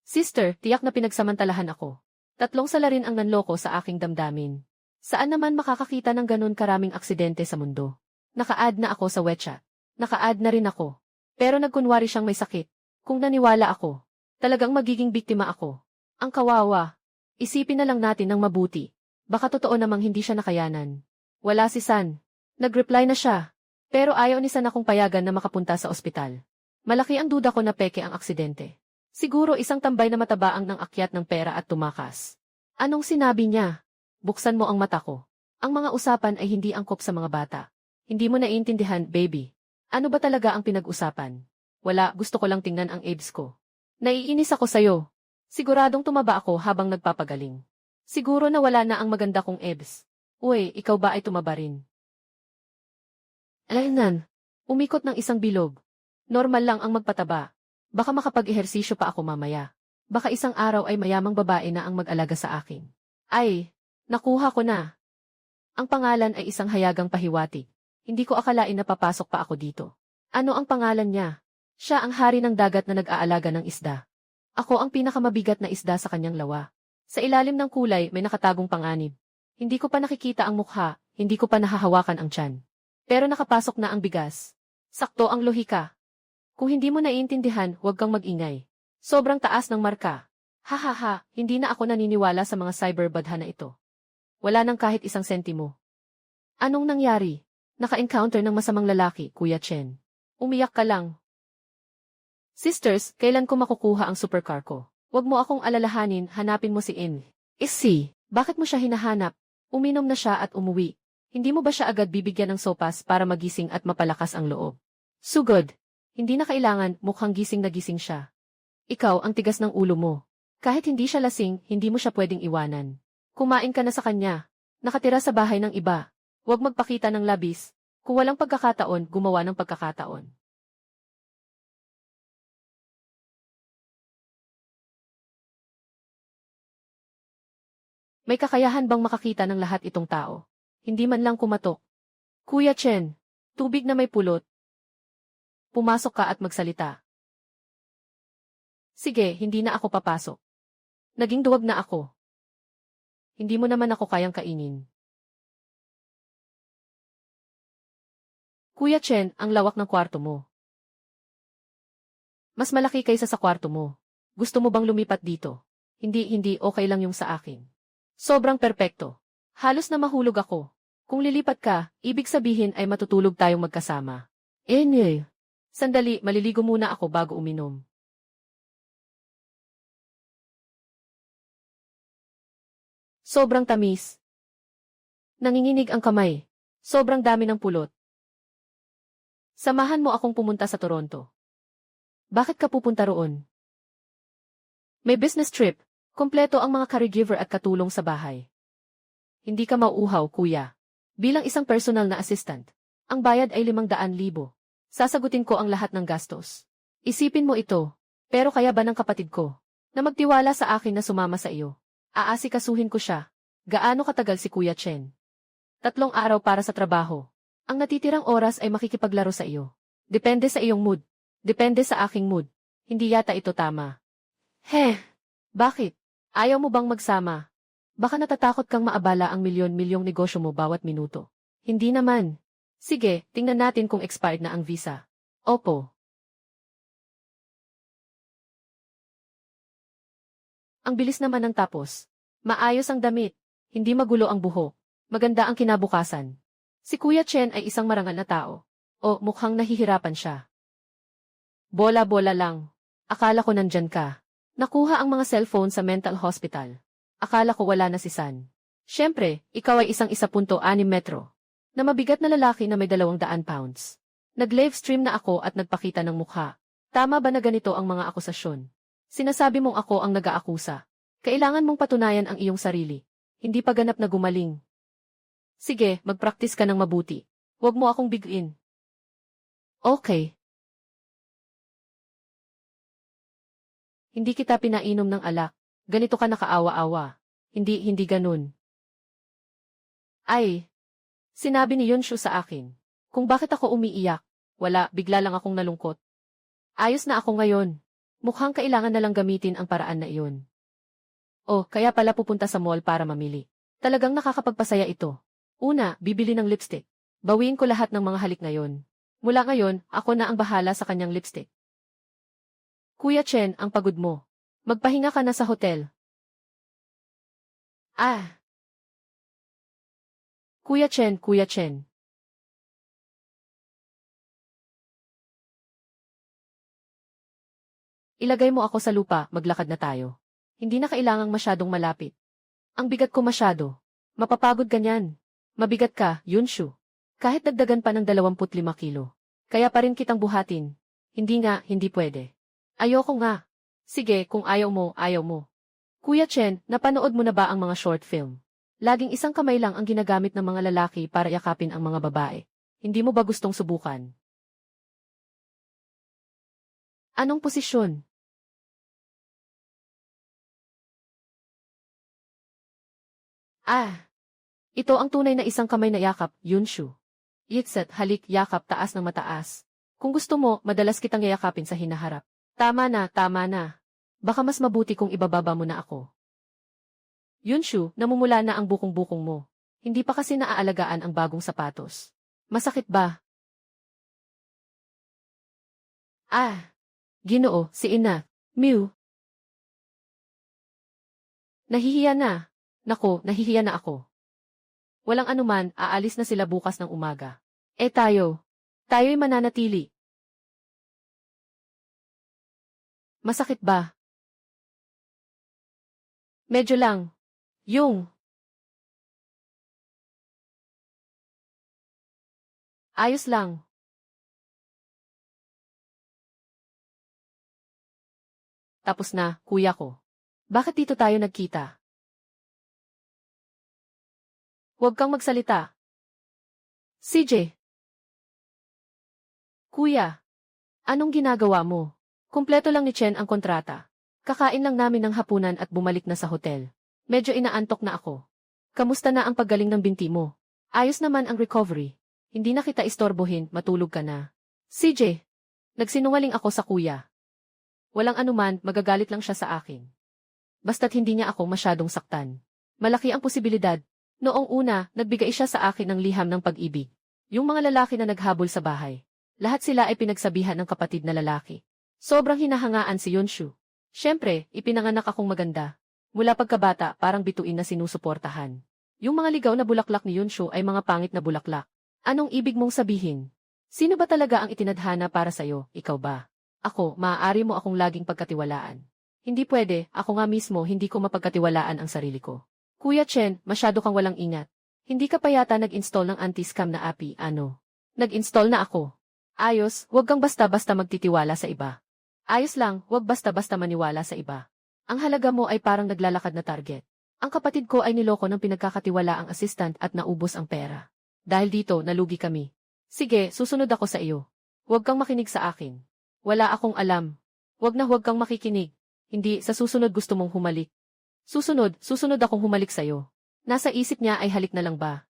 Sister, tiyak na pinagsamantalahan ako. 3 salarin ang nanloko sa aking damdamin. Saan naman makakakita ng ganun karaming aksidente sa mundo? Naka-add na ako sa WeChat. Naka-add na rin ako. Pero nagkunwari siyang may sakit. Kung naniwala ako, talagang magiging biktima ako. Ang kawawa. Isipin na lang natin ng mabuti. Baka totoo namang hindi siya nakayanan. Wala si San. Nag-reply na siya. Pero ayaw ni San akong payagan na makapunta sa ospital. Malaki ang duda ko na peke ang aksidente. Siguro isang tambay na mataba ang nang akyat ng pera at tumakas. Anong sinabi niya? Buksan mo ang mata ko. Ang mga usapan ay hindi angkop sa mga bata. Hindi mo naiintindihan, baby. Ano ba talaga ang pinag-usapan? Wala, gusto ko lang tingnan ang abs ko. Naiinis ako sa'yo. Siguradong tumaba ako habang nagpapagaling. Siguro na wala na ang maganda kong abs. Uy, ikaw ba ay tumaba rin? Alaynan, umikot ng isang bilog. Normal lang ang magpataba. Baka makapag-ehersisyo pa ako mamaya. Baka isang araw ay mayamang babae na ang mag-alaga sa akin. Ay, nakuha ko na. Ang pangalan ay isang hayagang pahiwatig. Hindi ko akalain na papasok pa ako dito. Ano ang pangalan niya? Siya ang hari ng dagat na nag-aalaga ng isda. Ako ang pinakamabigat na isda sa kanyang lawa. Sa ilalim ng kulay may nakatagong panganib. Hindi ko pa nakikita ang mukha, hindi ko pa nahahawakan ang tiyan. Pero nakapasok na ang bigas. Sakto ang lohika. Kung hindi mo naiintindihan, huwag kang mag-ingay. Sobrang taas ng marka. Hahaha, hindi na ako naniniwala sa mga cyberbadha na ito. Wala nang kahit isang sentimo. Anong nangyari? Naka-encounter ng masamang lalaki, Kuya Chen. Umiyak ka lang. Sisters, kailan ko makukuha ang supercar ko? Huwag mo akong alalahanin, hanapin mo si In. Isi, bakit mo siya hinahanap? Uminom na siya at umuwi. Hindi mo ba siya agad bibigyan ng sopas para magising at mapalakas ang loob? Sugod. Hindi na kailangan, mukhang gising na gising siya. Ikaw ang tigas ng ulo mo. Kahit hindi siya lasing, hindi mo siya pwedeng iwanan. Kumain ka na sa kanya. Nakatira sa bahay ng iba. Huwag magpakita ng labis. Kung walang pagkakataon, gumawa ng pagkakataon. May kakayahan bang makakita ng lahat itong tao? Hindi man lang kumatok. Kuya Chen, tubig na may pulot. Pumasok ka at magsalita. Sige, hindi na ako papasok. Naging duwag na ako. Hindi mo naman ako kayang kainin. Kuya Chen, ang lawak ng kwarto mo. Mas malaki kaysa sa kwarto mo. Gusto mo bang lumipat dito? Hindi, okay lang yung sa akin. Sobrang perpekto. Halos na mahulog ako. Kung lilipat ka, ibig sabihin ay matutulog tayong magkasama. Sandali, maliligo muna ako bago uminom. Sobrang tamis. Nanginginig ang kamay. Sobrang dami ng pulot. Samahan mo akong pumunta sa Toronto. Bakit ka pupunta roon? May business trip. Kompleto ang mga caregiver at katulong sa bahay. Hindi ka mauuhaw, kuya. Bilang isang personal na assistant, ang bayad ay 500,000. Sasagutin ko ang lahat ng gastos. Isipin mo ito. Pero kaya ba ng kapatid ko na magtiwala sa akin na sumama sa iyo? Aasikasuhin ko siya. Gaano katagal si Kuya Chen? 3 araw para sa trabaho. Ang natitirang oras ay makikipaglaro sa iyo. Depende sa iyong mood. Depende sa aking mood. Hindi yata ito tama. Bakit? Ayaw mo bang magsama? Baka natatakot kang maabala ang milyon-milyong negosyo mo bawat minuto. Hindi naman. Sige, tingnan natin kung expired na ang visa. Opo. Ang bilis naman ng tapos. Maayos ang damit. Hindi magulo ang buhok. Maganda ang kinabukasan. Si Kuya Chen ay isang marangal na tao. O mukhang nahihirapan siya. Bola-bola lang. Akala ko nandyan ka. Nakuha ang mga cellphone sa mental hospital. Akala ko wala na si San. Siyempre, ikaw ay isang 1.6 metro. Na mabigat na lalaki na may 200 pounds. Nag-live stream na ako at nagpakita ng mukha. Tama ba na ganito ang mga akusasyon? Sinasabi mong ako ang nag-aakusa. Kailangan mong patunayan ang iyong sarili. Hindi pa ganap na gumaling. Sige, mag-practice ka ng mabuti. Huwag mo akong bigin. Okay. Hindi kita pinainom ng alak. Ganito ka nakaawa-awa. Hindi ganun. Ay, sinabi ni Yunshu sa akin. Kung bakit ako umiiyak, wala, bigla lang akong nalungkot. Ayos na ako ngayon. Mukhang kailangan na lang gamitin ang paraan na iyon. Oh, kaya pala pupunta sa mall para mamili. Talagang nakakapagpasaya ito. Una, bibili ng lipstick. Bawiin ko lahat ng mga halik ngayon. Mula ngayon, ako na ang bahala sa kanyang lipstick. Kuya Chen, ang pagod mo. Magpahinga ka na sa hotel. Kuya Chen. Ilagay mo ako sa lupa, maglakad na tayo. Hindi na kailangang masyadong malapit. Ang bigat ko masyado. Mapapagod ganyan. Mabigat ka, Yunshu. Kahit dagdagan pa ng 25 kilo. Kaya pa rin kitang buhatin. Hindi pwede. Ayoko nga. Sige, kung ayaw mo, ayaw mo. Kuya Chen, napanood mo na ba ang mga short film? Laging isang kamay lang ang ginagamit ng mga lalaki para yakapin ang mga babae. Hindi mo ba gustong subukan? Anong posisyon? Ito ang tunay na isang kamay na yakap, Yunshu. Yitset, halik, yakap, taas ng mataas. Kung gusto mo, madalas kitang yayakapin sa hinaharap. Tama na, tama na. Baka mas mabuti kung ibababa mo na ako. Yunshu, namumula na ang bukong-bukong mo. Hindi pa kasi naaalagaan ang bagong sapatos. Masakit ba? Ah! Ginoo, si ina. Mew. Nahihiya na. Nako, nahihiya na ako. Walang anuman, aalis na sila bukas ng umaga. Tayo'y mananatili. Masakit ba? Medyo lang. Yung. Ayos lang. Tapos na, kuya ko. Bakit dito tayo nagkita? Huwag kang magsalita. CJ. Kuya. Anong ginagawa mo? Kumpleto lang ni Chen ang kontrata. Kakain lang namin ng hapunan at bumalik na sa hotel. Medyo inaantok na ako. Kamusta na ang paggaling ng binti mo? Ayos naman ang recovery. Hindi na kita istorbohin, matulog ka na. CJ. Nagsinungaling ako sa kuya. Walang anuman, magagalit lang siya sa akin. Basta't hindi niya ako masyadong saktan. Malaki ang posibilidad. Noong una, nagbigay siya sa akin ng liham ng pag-ibig. Yung mga lalaki na naghabol sa bahay. Lahat sila ay pinagsabihan ng kapatid na lalaki. Sobrang hinahangaan si Yunshu. Siyempre, ipinanganak akong maganda. Mula pagkabata, parang bituin na sinusuportahan. Yung mga ligaw na bulaklak ni Yunshu ay mga pangit na bulaklak. Anong ibig mong sabihin? Sino ba talaga ang itinadhana para sa'yo, ikaw ba? Ako, maaari mo akong laging pagkatiwalaan. Hindi pwede, ako nga mismo hindi ko mapagkatiwalaan ang sarili ko. Kuya Chen, masyado kang walang ingat. Hindi ka pa yata nag-install ng anti-scam na API, ano? Nag-install na ako. Ayos, huwag kang basta-basta magtitiwala sa iba. Ayos lang, huwag basta-basta maniwala sa iba. Ang halaga mo ay parang naglalakad na target. Ang kapatid ko ay niloko ng pinagkakatiwala ang assistant at naubos ang pera. Dahil dito, nalugi kami. Sige, susunod ako sa iyo. Huwag kang makinig sa akin. Wala akong alam. Huwag kang makikinig. Hindi, sa susunod gusto mong humalik. Susunod akong humalik sa'yo. Nasa isip niya ay halik na lang ba?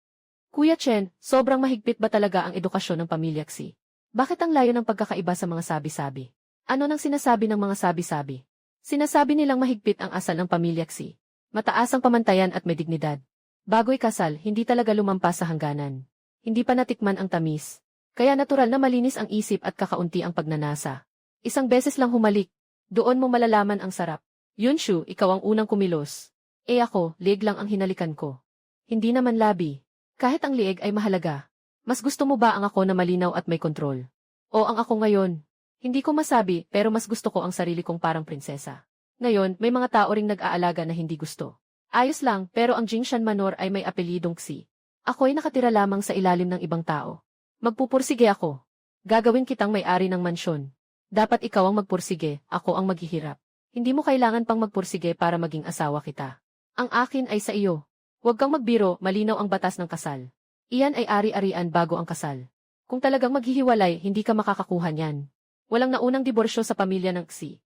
Kuya Chen, sobrang mahigpit ba talaga ang edukasyon ng pamilya Xi? Bakit ang layo ng pagkakaiba sa mga sabi-sabi? Ano nang sinasabi ng mga sabi-sabi? Sinasabi nilang mahigpit ang asal ng pamilya Xi. Mataas ang pamantayan at may dignidad. Bago'y kasal, hindi talaga lumampas sa hangganan. Hindi pa natikman ang tamis. Kaya natural na malinis ang isip at kakaunti ang pagnanasa. Isang beses lang humalik. Doon mo malalaman ang sarap. Yunshu, ikaw ang unang kumilos. Ako, lieg lang ang hinalikan ko. Hindi naman labi. Kahit ang lieg ay mahalaga. Mas gusto mo ba ang ako na malinaw at may kontrol? O ang ako ngayon? Hindi ko masabi, pero mas gusto ko ang sarili kong parang prinsesa. Ngayon, may mga tao ring nag-aalaga na hindi gusto. Ayos lang, pero ang Jingshan Manor ay may apelidong Xi. Ako'y nakatira lamang sa ilalim ng ibang tao. Magpupursige ako. Gagawin kitang may-ari ng mansyon. Dapat ikaw ang magpursige, ako ang maghihirap. Hindi mo kailangan pang magpursige para maging asawa kita. Ang akin ay sa iyo. Huwag kang magbiro, malinaw ang batas ng kasal. Iyan ay ari-arian bago ang kasal. Kung talagang maghihiwalay, hindi ka makakakuha niyan. Walang naunang diborsyo sa pamilya ng Xi.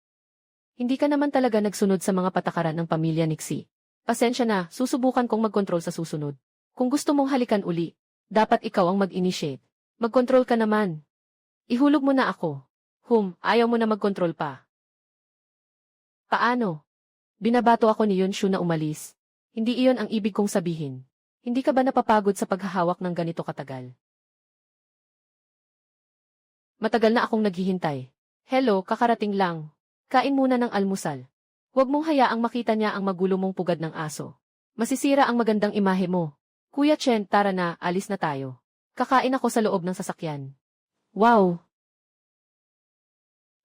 Hindi ka naman talaga nagsunod sa mga patakaran ng pamilya ni Xi. Pasensya na, susubukan kong magkontrol sa susunod. Kung gusto mong halikan uli, dapat ikaw ang mag-initiate. Magkontrol ka naman. Ihulog mo na ako. Ayaw mo na magkontrol pa. Paano? Binabato ako ni Yunshu na umalis. Hindi iyon ang ibig kong sabihin. Hindi ka ba napapagod sa paghahawak ng ganito katagal? Matagal na akong naghihintay. Hello, kakarating lang. Kain muna ng almusal. Huwag mong hayaang makita niya ang magulo mong pugad ng aso. Masisira ang magandang imahe mo. Kuya Chen, tara na, alis na tayo. Kakain ako sa loob ng sasakyan. Wow!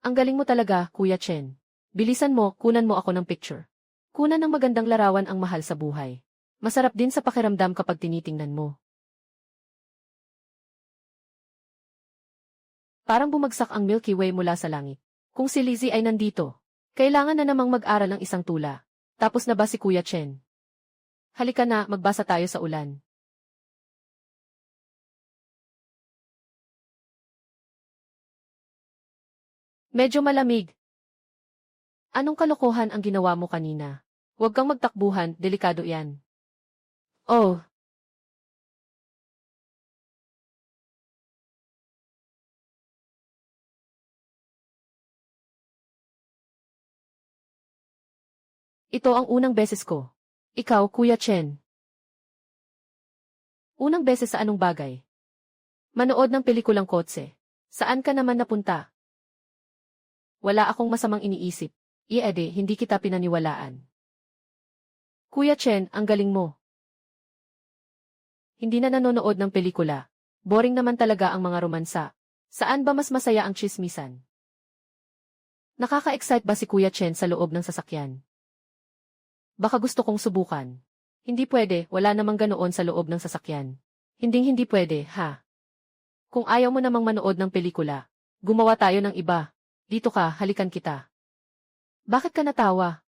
Ang galing mo talaga, Kuya Chen. Bilisan mo, kunan mo ako ng picture. Kunan ng magandang larawan ang mahal sa buhay. Masarap din sa pakiramdam kapag tinitingnan mo. Parang bumagsak ang Milky Way mula sa langit. Kung si Lizzie ay nandito, kailangan na namang mag-aral ng isang tula. Tapos na ba si Kuya Chen? Halika na, magbasa tayo sa ulan. Medyo malamig. Anong kalokohan ang ginawa mo kanina? Huwag kang magtakbuhan, delikado yan. Oh, Ito ang unang beses ko. Ikaw, Kuya Chen. Unang beses sa anong bagay? Manood ng pelikulang kotse. Saan ka naman napunta? Wala akong masamang iniisip. Iede, hindi kita pinaniwalaan. Kuya Chen, ang galing mo. Hindi na nanonood ng pelikula. Boring naman talaga ang mga romansa. Saan ba mas masaya ang tsismisan? Nakaka-excite ba si Kuya Chen sa loob ng sasakyan? Baka gusto kong subukan. Hindi pwede, wala namang ganoon sa loob ng sasakyan. Hindi pwede, ha? Kung ayaw mo namang manood ng pelikula, gumawa tayo ng iba. Dito ka, halikan kita. Bakit ka natawa?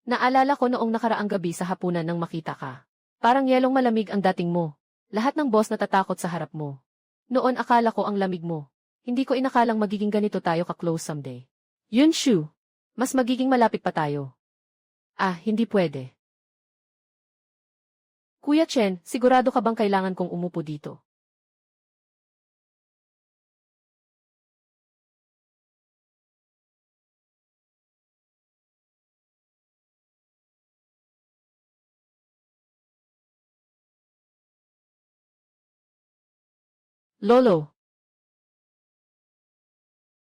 Naalala ko noong nakaraang gabi sa hapunan nang makita ka. Parang yelong malamig ang dating mo. Lahat ng boss natatakot sa harap mo. Noon akala ko ang lamig mo. Hindi ko inakalang magiging ganito tayo ka-close someday. Yunshu, mas magiging malapit pa tayo. Ah, hindi pwede. Kuya Chen, sigurado ka bang kailangan kong umupo dito? Lolo.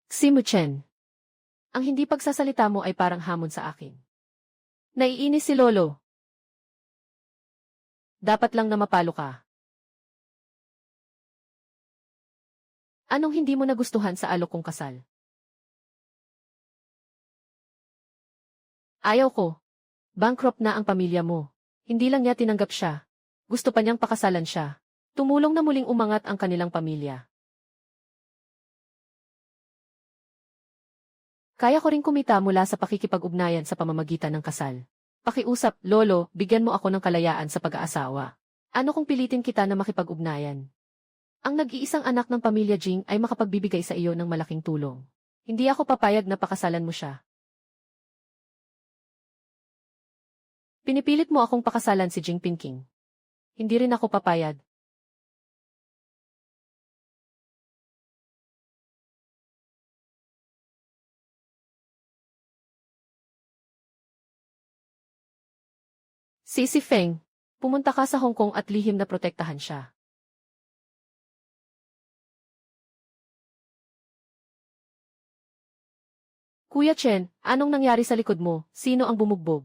Simu Chen. Ang hindi pagsasalita mo ay parang hamon sa akin. Naiinis si Lolo. Dapat lang na mapalo ka. Anong hindi mo nagustuhan sa alok kong kasal? Ayaw ko. Bankrupt na ang pamilya mo. Hindi lang niya tinanggap siya. Gusto pa niyang pakasalan siya. Tumulong na muling umangat ang kanilang pamilya. Kaya ko ring kumita mula sa pakikipag-ugnayan sa pamamagitan ng kasal. Pakiusap, Lolo, bigyan mo ako ng kalayaan sa pag-aasawa. Ano kung pilitin kita na makipag-ugnayan? Ang nag-iisang anak ng pamilya Jing ay makapagbibigay sa iyo ng malaking tulong. Hindi ako papayag na pakasalan mo siya. Pinipilit mo akong pakasalan si Jing Pinking. Hindi rin ako papayag. Si Feng, pumunta ka sa Hong Kong at lihim na protektahan siya. Kuya Chen, anong nangyari sa likod mo? Sino ang bumugbog?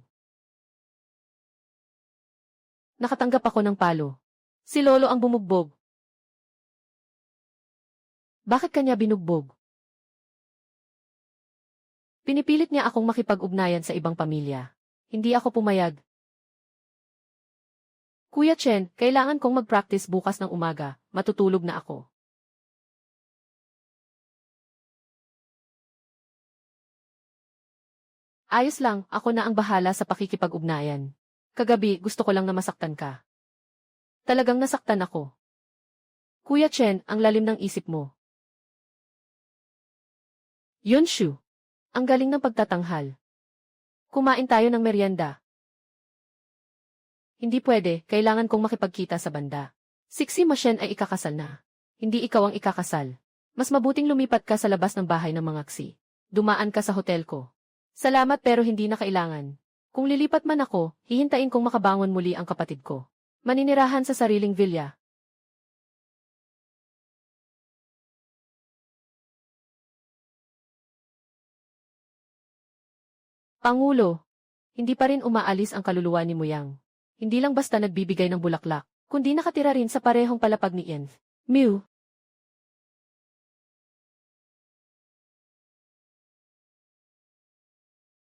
Nakatanggap ako ng palo. Si Lolo ang bumugbog. Bakit kanya binugbog? Pinipilit niya akong makipag-ugnayan sa ibang pamilya. Hindi ako pumayag. Kuya Chen, kailangan kong mag-practice bukas ng umaga. Matutulog na ako. Ayos lang, ako na ang bahala sa pakikipag-ugnayan. Kagabi, gusto ko lang na masaktan ka. Talagang nasaktan ako. Kuya Chen, ang lalim ng isip mo. Yunshu, ang galing ng pagtatanghal. Kumain tayo ng merienda. Hindi pwede, kailangan kong makipagkita sa banda. Si Mashen ay ikakasal na. Hindi ikaw ang ikakasal. Mas mabuting lumipat ka sa labas ng bahay ng mga ksi. Dumaan ka sa hotel ko. Salamat pero hindi na kailangan. Kung lilipat man ako, hihintayin kong makabangon muli ang kapatid ko. Maninirahan sa sariling villa. Pangulo, hindi pa rin umaalis ang kaluluwa ni Muyang. Hindi lang basta nagbibigay ng bulaklak, kundi nakatira rin sa parehong palapag ni Ian. Mew.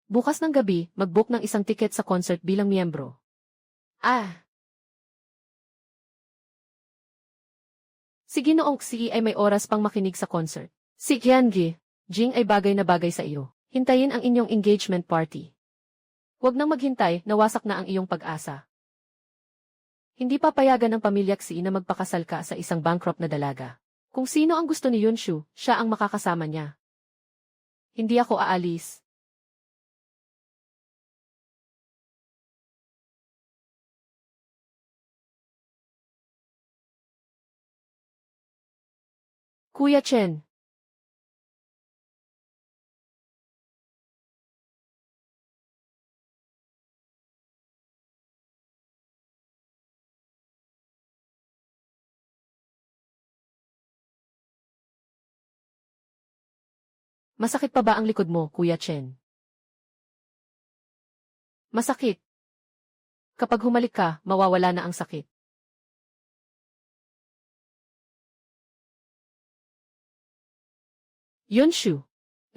Bukas ng gabi, mag-book ng isang tiket sa concert bilang miyembro. Ah, si Ginoong Xi ay may oras pang makinig sa concert. Si Qiangi, Jing ay bagay na bagay sa iyo. Hintayin ang inyong engagement party. Huwag nang maghintay, nawasak na ang iyong pag-asa. Hindi papayagan ng pamilya Xi na magpakasal ka sa isang bankrupt na dalaga. Kung sino ang gusto ni Yunshu, siya ang makakasama niya. Hindi ako aalis. Kuya Chen. Masakit pa ba ang likod mo, Kuya Chen? Masakit. Kapag humalik ka, mawawala na ang sakit. Yunshu.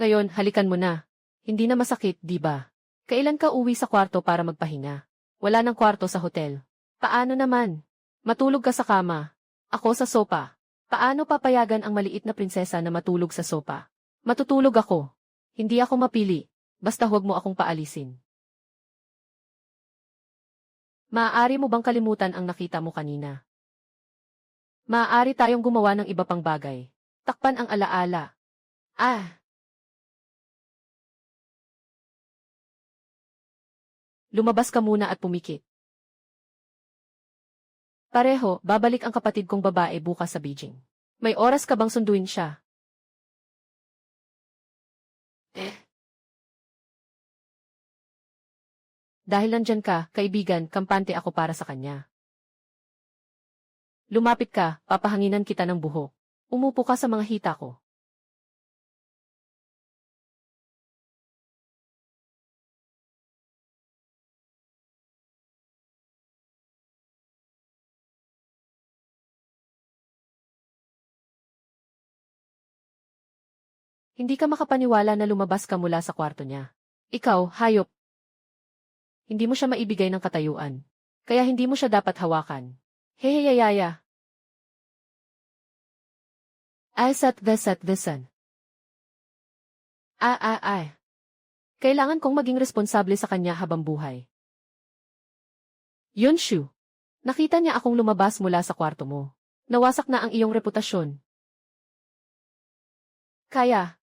Ngayon, halikan mo na. Hindi na masakit, di ba? Kailan ka uwi sa kwarto para magpahinga? Wala ng kwarto sa hotel. Paano naman? Matulog ka sa kama. Ako sa sopa. Paano papayagan ang maliit na prinsesa na matulog sa sopa? Matutulog ako. Hindi ako mapili. Basta huwag mo akong paalisin. Maaari mo bang kalimutan ang nakita mo kanina? Maaari tayong gumawa ng iba pang bagay. Takpan ang alaala. Lumabas ka muna at pumikit. Pareho, babalik ang kapatid kong babae bukas sa Beijing. May oras ka bang sunduin siya? Dahil nandyan ka, kaibigan, kampante ako para sa kanya. Lumapit ka, papahanginan kita ng buhok. Umupo ka sa mga hita ko. Hindi ka makapaniwala na lumabas ka mula sa kwarto niya. Ikaw, hayop. Hindi mo siya maibigay ng katayuan. Kaya hindi mo siya dapat hawakan. Heheyayaya. Sat the sun. Kailangan kong maging responsable sa kanya habang buhay. Yunshu. Nakita niya akong lumabas mula sa kwarto mo. Nawasak na ang iyong reputasyon. Kaya.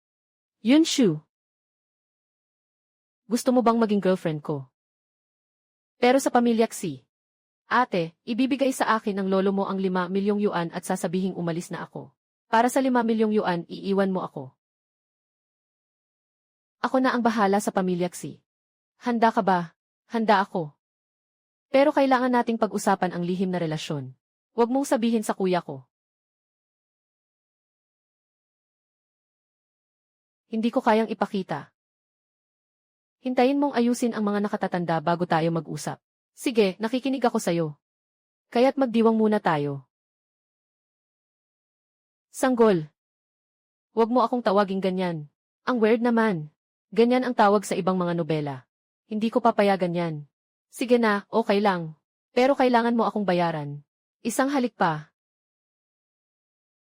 Yunshu. Gusto mo bang maging girlfriend ko? Pero sa pamilya Xi. Ate, ibibigay sa akin ng lolo mo ang 5 milyong yuan at sasabihing umalis na ako. Para sa 5 milyong yuan, iiwan mo ako. Ako na ang bahala sa pamilya Xi. Handa ka ba? Handa ako. Pero kailangan nating pag-usapan ang lihim na relasyon. Huwag mong sabihin sa kuya ko. Hindi ko kayang ipakita. Hintayin mong ayusin ang mga nakatatanda bago tayo mag-usap. Sige, nakikinig ako sa'yo. Kaya't magdiwang muna tayo. Sanggol. Huwag mo akong tawaging ganyan. Ang weird naman. Ganyan ang tawag sa ibang mga nobela. Hindi ko papayagan yan. Sige na, okay lang. Pero kailangan mo akong bayaran. Isang halik pa.